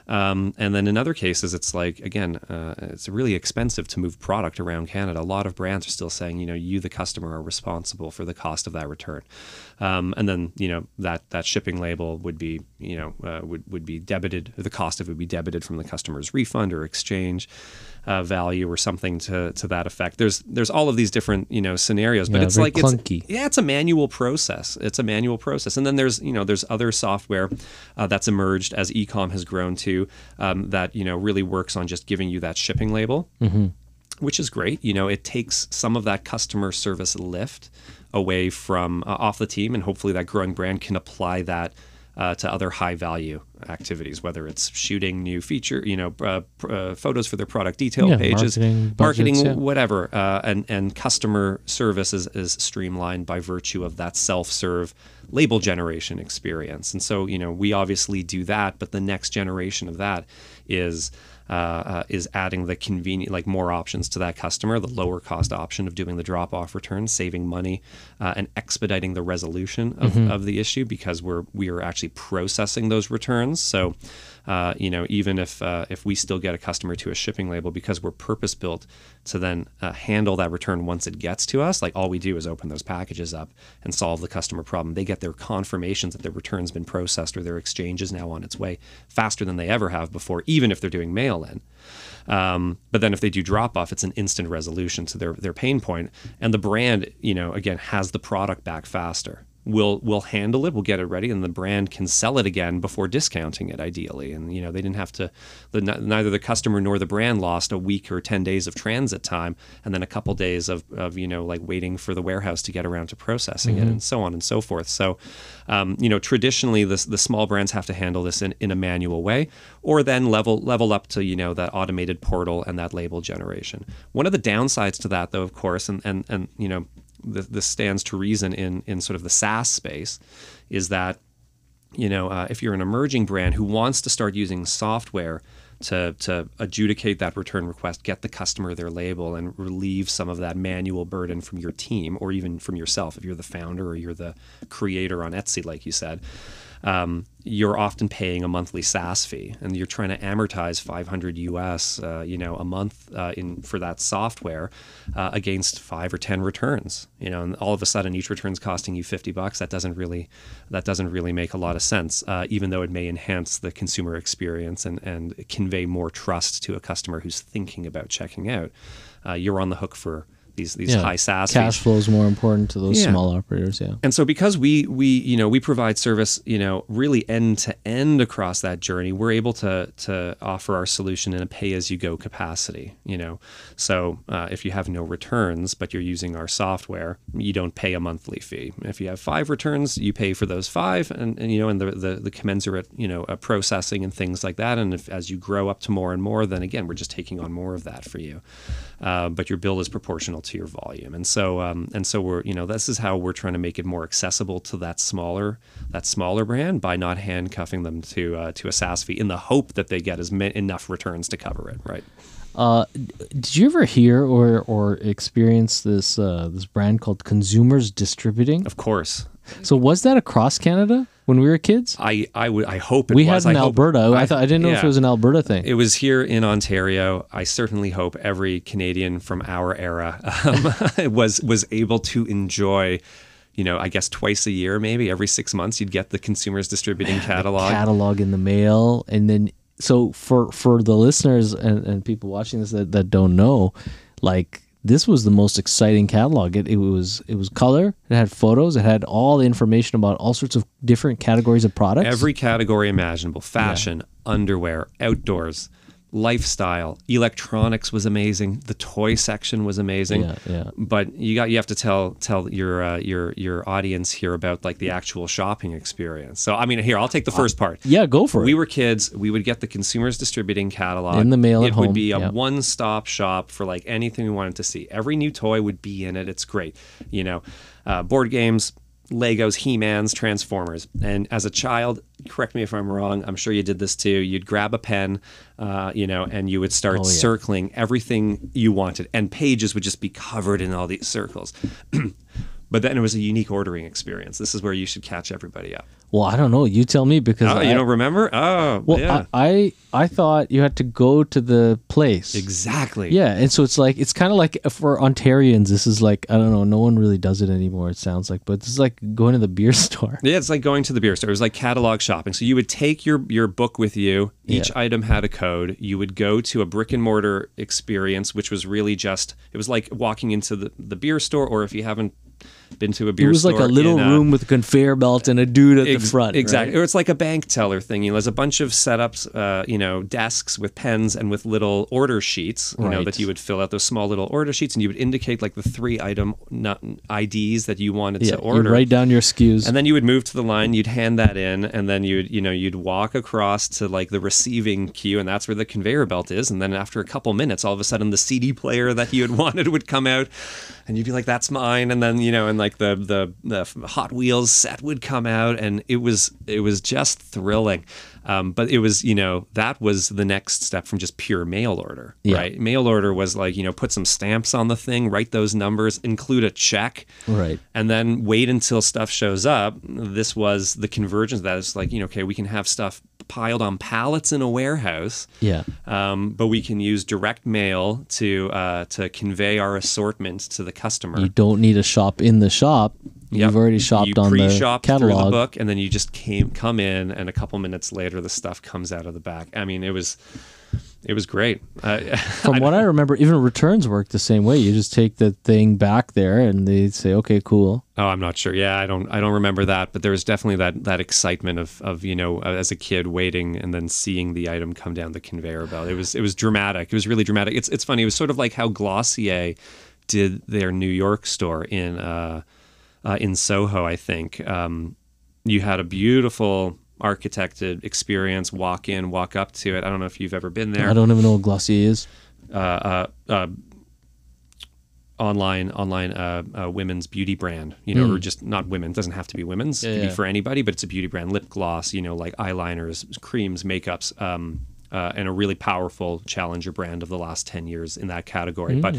Speaker 2: And then in other cases, it's like, again, it's really expensive to move product around Canada. A lot of brands are still saying, you, the customer, are responsible for the cost of that return. And then, that shipping label would be, would be debited, the cost of it would be debited from the customer's refund or exchange value or something to that effect. There's all of these different, scenarios, but it's like,
Speaker 1: clunky.
Speaker 2: It's a manual process. And then there's other software that's emerged as e-com has grown too, that, really works on just giving you that shipping label, which is great. It takes some of that customer service lift away from off the team, and hopefully that growing brand can apply that to other high value activities, whether it's shooting new feature, photos for their product detail pages, marketing, whatever. And customer service is streamlined by virtue of that self-serve label generation experience. And so, we obviously do that, but the next generation of that is adding the convenient, like more options to that customer, the lower cost option of doing the drop-off return, saving money, and expediting the resolution of the issue because we are actually processing those returns. So, even if we still get a customer to a shipping label because we're purpose-built to then handle that return once it gets to us, like all we do is open those packages up and solve the customer problem. They get their confirmations that their return's been processed or their exchange is now on its way faster than they ever have before, even if they're doing mail-in. But then if they do drop-off, it's an instant resolution to their pain point. And the brand, again, has the product back faster. We'll handle it, we'll get it ready, and the brand can sell it again before discounting it, ideally. And, they didn't have to, neither the customer nor the brand lost a week or 10 days of transit time, and then a couple days of like waiting for the warehouse to get around to processing it, and so on and so forth. So, traditionally, the small brands have to handle this in a manual way, or then level up to, that automated portal and that label generation. One of the downsides to that, though, of course, and this stands to reason in sort of the SaaS space, is that, if you're an emerging brand who wants to start using software to adjudicate that return request, get the customer their label, and relieve some of that manual burden from your team or even from yourself, if you're the founder or you're the creator on Etsy, like you said, you're often paying a monthly SaaS fee, and you're trying to amortize $500 US, a month for that software against 5 or 10 returns. And all of a sudden each return's costing you $50. That doesn't really make a lot of sense, even though it may enhance the consumer experience and convey more trust to a customer who's thinking about checking out. You're on the hook for these high SaaS
Speaker 1: cash
Speaker 2: fees.
Speaker 1: flow is more important to those small operators. Yeah.
Speaker 2: And so because we provide service, really end to end across that journey, we're able to offer our solution in a pay-as-you-go capacity. So if you have no returns, but you're using our software, you don't pay a monthly fee. If you have 5 returns, you pay for those 5, and the commensurate processing and things like that. And as you grow up to more and more, then again, we're just taking on more of that for you. But your bill is proportional to your volume, and so we're this is how we're trying to make it more accessible to that smaller brand by not handcuffing them to a SaaS fee in the hope that they get enough returns to cover it, right?
Speaker 1: Did you ever hear or experience this brand called Consumers Distributing?
Speaker 2: Of course.
Speaker 1: So was that across Canada when we were kids?
Speaker 2: I hope it was.
Speaker 1: We had in Alberta. I didn't know if it was an Alberta thing.
Speaker 2: It was here in Ontario. I certainly hope every Canadian from our era was able to enjoy. I guess twice a year, maybe every 6 months, you'd get the Consumers Distributing catalog.
Speaker 1: Catalog in the mail, and then so for the listeners and people watching this that don't know, like. This was the most exciting catalog. It was color. It had photos. It had all the information about all sorts of different categories of products.
Speaker 2: Every category imaginable: fashion, underwear, outdoors, lifestyle, electronics was amazing. The toy section was amazing.
Speaker 1: Yeah.
Speaker 2: But you have to tell your audience here about like the actual shopping experience. So here I'll take the first part.
Speaker 1: Yeah, go for it.
Speaker 2: We were kids. We would get the Consumers Distributing catalog
Speaker 1: in the mail at home.
Speaker 2: It would be a one-stop shop for like anything we wanted to see. Every new toy would be in it. It's great. Board games, Legos, He-Mans, Transformers. And as a child, correct me if I'm wrong, I'm sure you did this too, you'd grab a pen, and you would start circling everything you wanted. And pages would just be covered in all these circles. But then it was a unique ordering experience. This is where you should catch everybody up.
Speaker 1: Well, I don't know. You tell me because
Speaker 2: you don't remember? Oh,
Speaker 1: well,
Speaker 2: yeah.
Speaker 1: I thought you had to go to the place.
Speaker 2: Exactly.
Speaker 1: Yeah, and so it's kind of like for Ontarians, this is like, I don't know, no one really does it anymore, it sounds like, but this is like going to the beer store.
Speaker 2: Yeah, it's like going to the beer store. It was like catalog shopping. So you would take your book with you. Each item had a code. You would go to a brick and mortar experience, which was really just, it was like walking into the beer store, or if you haven't been to a beer store.
Speaker 1: It was like a little room with a conveyor belt and a dude at the front.
Speaker 2: Exactly.
Speaker 1: Right?
Speaker 2: Or it's like a bank teller thing. There's a bunch of setups, desks with pens and with little order sheets, that you would fill out, those small little order sheets, and you would indicate like the 3 item IDs that you wanted to order.
Speaker 1: You'd write down your SKUs.
Speaker 2: And then you would move to the line, you'd hand that in, and then you'd walk across to like the receiving queue, and that's where the conveyor belt is. And then after a couple minutes, all of a sudden the CD player that you had wanted would come out, and you'd be like, that's mine. And then, and like the Hot Wheels set would come out, and it was just thrilling. But it was, that was the next step from just pure mail order, right? Mail order was like, put some stamps on the thing, write those numbers, include a check,
Speaker 1: right, and
Speaker 2: then wait until stuff shows up. This was the convergence. That is like, okay, we can have stuff piled on pallets in a warehouse, but we can use direct mail to convey our assortment to the customer.
Speaker 1: You don't need a shop in the shop. You've already shopped on the catalog.
Speaker 2: Through the book, and then you just come in, and a couple minutes later, the stuff comes out of the back. It was great.
Speaker 1: From what I remember, even returns work the same way. You just take the thing back there, and they say, "Okay, cool."
Speaker 2: Oh, I'm not sure. Yeah, I don't remember that, but there was definitely that excitement of as a kid waiting and then seeing the item come down the conveyor belt. It was dramatic. It was really dramatic. It's funny. It was sort of like how Glossier did their New York store in Soho, I think. You had a beautiful architected experience, walk in, walk up to it. I don't know if you've ever been there.
Speaker 1: I don't even know what Glossier is.
Speaker 2: Online women's beauty brand, or just not women. It doesn't have to be women's. It could be for anybody, but it's a beauty brand. Lip gloss, like eyeliners, creams, makeups, and a really powerful challenger brand of the last 10 years in that category. But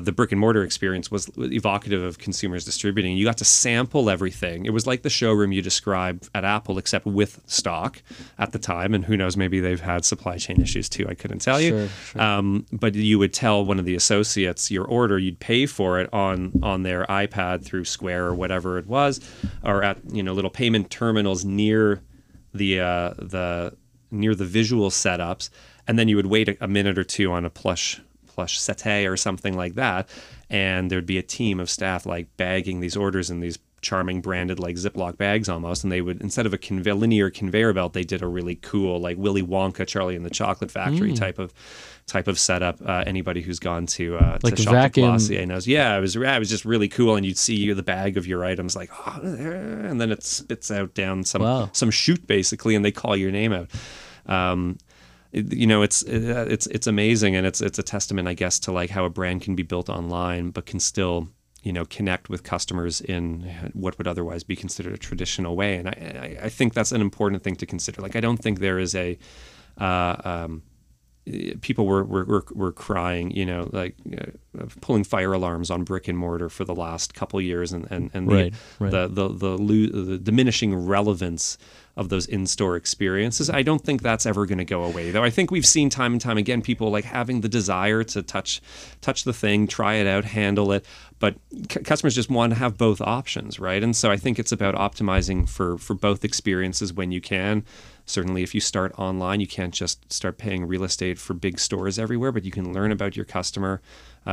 Speaker 2: the brick and mortar experience was evocative of Consumers Distributing. You got to sample everything. It was like the showroom you described at Apple, except with stock at the time. And who knows, maybe they've had supply chain issues too. I couldn't tell you.
Speaker 1: Sure.
Speaker 2: But you would tell one of the associates your order. You'd pay for it on their iPad through Square or whatever it was, or at little payment terminals near the visual setups, and then you would wait a minute or two on a plush settee or something like that, and there'd be a team of staff like bagging these orders in these charming branded like Ziploc bags almost, and they would, instead of a linear conveyor belt, they did a really cool like Willy Wonka, Charlie and the Chocolate Factory type of setup. Anybody who's gone to
Speaker 1: like
Speaker 2: Shop
Speaker 1: vacuum
Speaker 2: Glossier knows. Yeah, it was just really cool, and you'd see the bag of your items like, oh, and then it spits out down some chute basically, and they call your name out. It's amazing, and it's a testament, I guess, to like how a brand can be built online but can still connect with customers in what would otherwise be considered a traditional way. And I think that's an important thing to consider. Like, I don't think there is a people were crying, pulling fire alarms on brick and mortar for the last couple years, and the diminishing relevance of those in-store experiences. I don't think that's ever going to go away, though. I think we've seen time and time again people like having the desire to touch the thing, try it out, handle it, but customers just want to have both options, right? And so I think it's about optimizing for both experiences when you can. Certainly, if you start online, you can't just start paying real estate for big stores everywhere, but you can learn about your customer.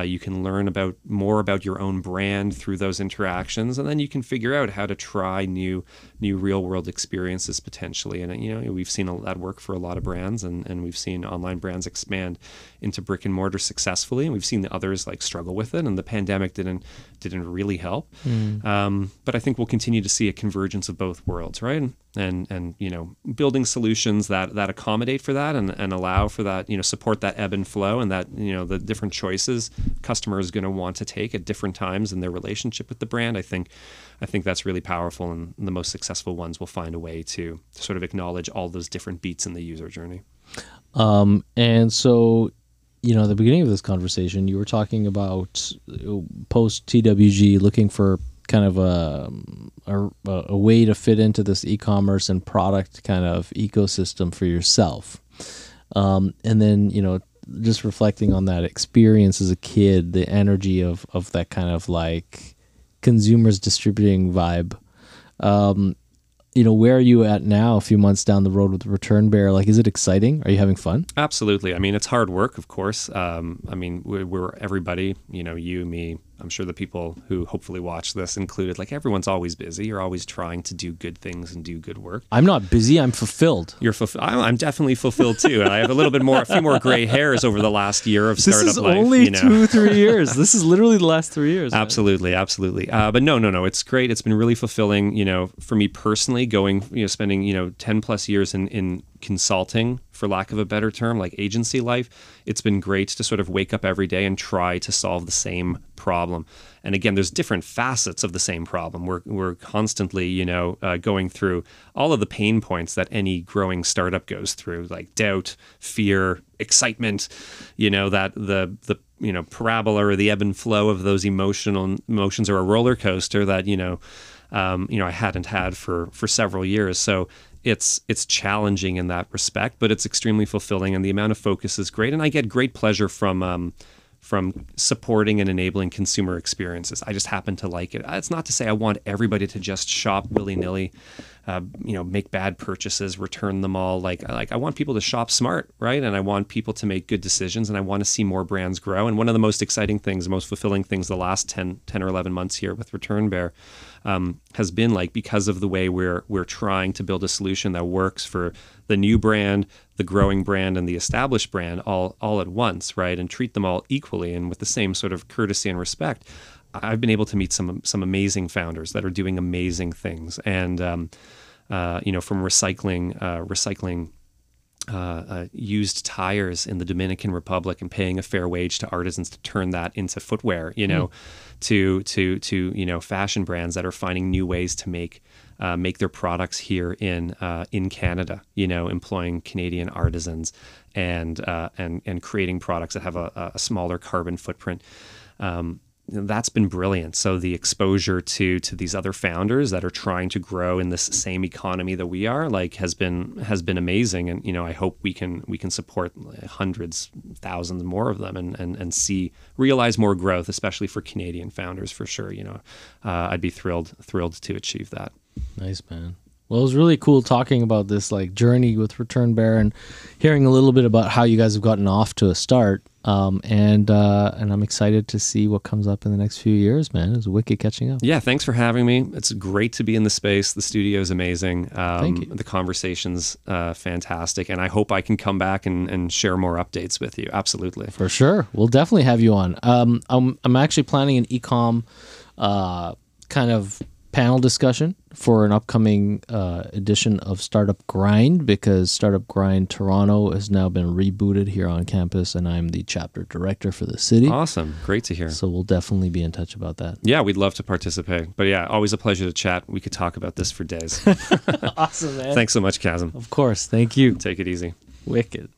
Speaker 2: You can learn more about your own brand through those interactions, and then you can figure out how to try new real world experiences potentially. And we've seen that work for a lot of brands, and we've seen online brands expand into brick and mortar successfully, and we've seen the others like struggle with it. And the pandemic didn't really help. But I think we'll continue to see a convergence of both worlds, right? And building solutions that accommodate for that and allow for that, support that ebb and flow, and that the different choices customer is going to want to take at different times in their relationship with the brand. I think that's really powerful, and the most successful ones will find a way to sort of acknowledge all those different beats in the user journey.
Speaker 1: And so, at the beginning of this conversation, you were talking about post TWG looking for kind of a way to fit into this e-commerce and product kind of ecosystem for yourself. And then, just reflecting on that experience as a kid, the energy of that kind of like consumers distributing vibe. Where are you at now, a few months down the road with ReturnBear? Like, is it exciting? Are you having fun?
Speaker 2: Absolutely. I mean, it's hard work, of course. We're everybody, you, me, I'm sure the people who hopefully watch this included, like everyone's always busy. You're always trying to do good things and do good work.
Speaker 1: I'm not busy. I'm fulfilled.
Speaker 2: You're I'm definitely fulfilled too. And I have a few more gray hairs over the last year of startup life.
Speaker 1: This is only 2-3 years. This is literally the last 3 years.
Speaker 2: Absolutely. Man. Absolutely. But no. It's great. It's been really fulfilling, for me personally, spending, 10 plus years in consulting, for lack of a better term, like agency life. It's been great to sort of wake up every day and try to solve the same problem. And again, there's different facets of the same problem. We're constantly, going through all of the pain points that any growing startup goes through, like doubt, fear, excitement, that the parabola or the ebb and flow of those emotions are a roller coaster that, I hadn't had for several years. So it's challenging in that respect, but it's extremely fulfilling, and the amount of focus is great. And I get great pleasure from supporting and enabling consumer experiences. I just happen to like it. It's not to say I want everybody to just shop willy-nilly, make bad purchases, return them all. Like I want people to shop smart, right? And I want people to make good decisions, and I want to see more brands grow. And one of the most exciting things, the most fulfilling things the last 10 or 11 months here with ReturnBear has been like, because of the way we're trying to build a solution that works for the new brand, the growing brand, and the established brand all at once, right? And treat them all equally and with the same sort of courtesy and respect. I've been able to meet some amazing founders that are doing amazing things, and from recycling used tires in the Dominican Republic and paying a fair wage to artisans to turn that into footwear, to fashion brands that are finding new ways to make their products here in Canada, employing Canadian artisans and creating products that have a smaller carbon footprint. That's been brilliant. So the exposure to these other founders that are trying to grow in this same economy that we are, like, has been amazing. And I hope we can support hundreds, thousands more of them, and realize more growth, especially for Canadian founders, for sure. I'd be thrilled to achieve that.
Speaker 1: Nice, man. Well, it was really cool talking about this like journey with ReturnBear and hearing a little bit about how you guys have gotten off to a start. And I'm excited to see what comes up in the next few years, man. It was wicked catching up.
Speaker 2: Yeah, thanks for having me. It's great to be in the space. The studio is amazing.
Speaker 1: Thank you.
Speaker 2: The conversation's fantastic, and I hope I can come back and share more updates with you. Absolutely.
Speaker 1: For sure. We'll definitely have you on. I'm actually planning an e-com kind of panel discussion for an upcoming edition of Startup Grind, because Startup Grind Toronto has now been rebooted here on campus, and I'm the chapter director for the city.
Speaker 2: Awesome. Great to hear.
Speaker 1: So we'll definitely be in touch about that.
Speaker 2: Yeah, we'd love to participate. But yeah, always a pleasure to chat. We could talk about this for days.
Speaker 1: Awesome, man.
Speaker 2: Thanks so much, Qasim.
Speaker 1: Of course. Thank you.
Speaker 2: Take it easy.
Speaker 1: Wicked.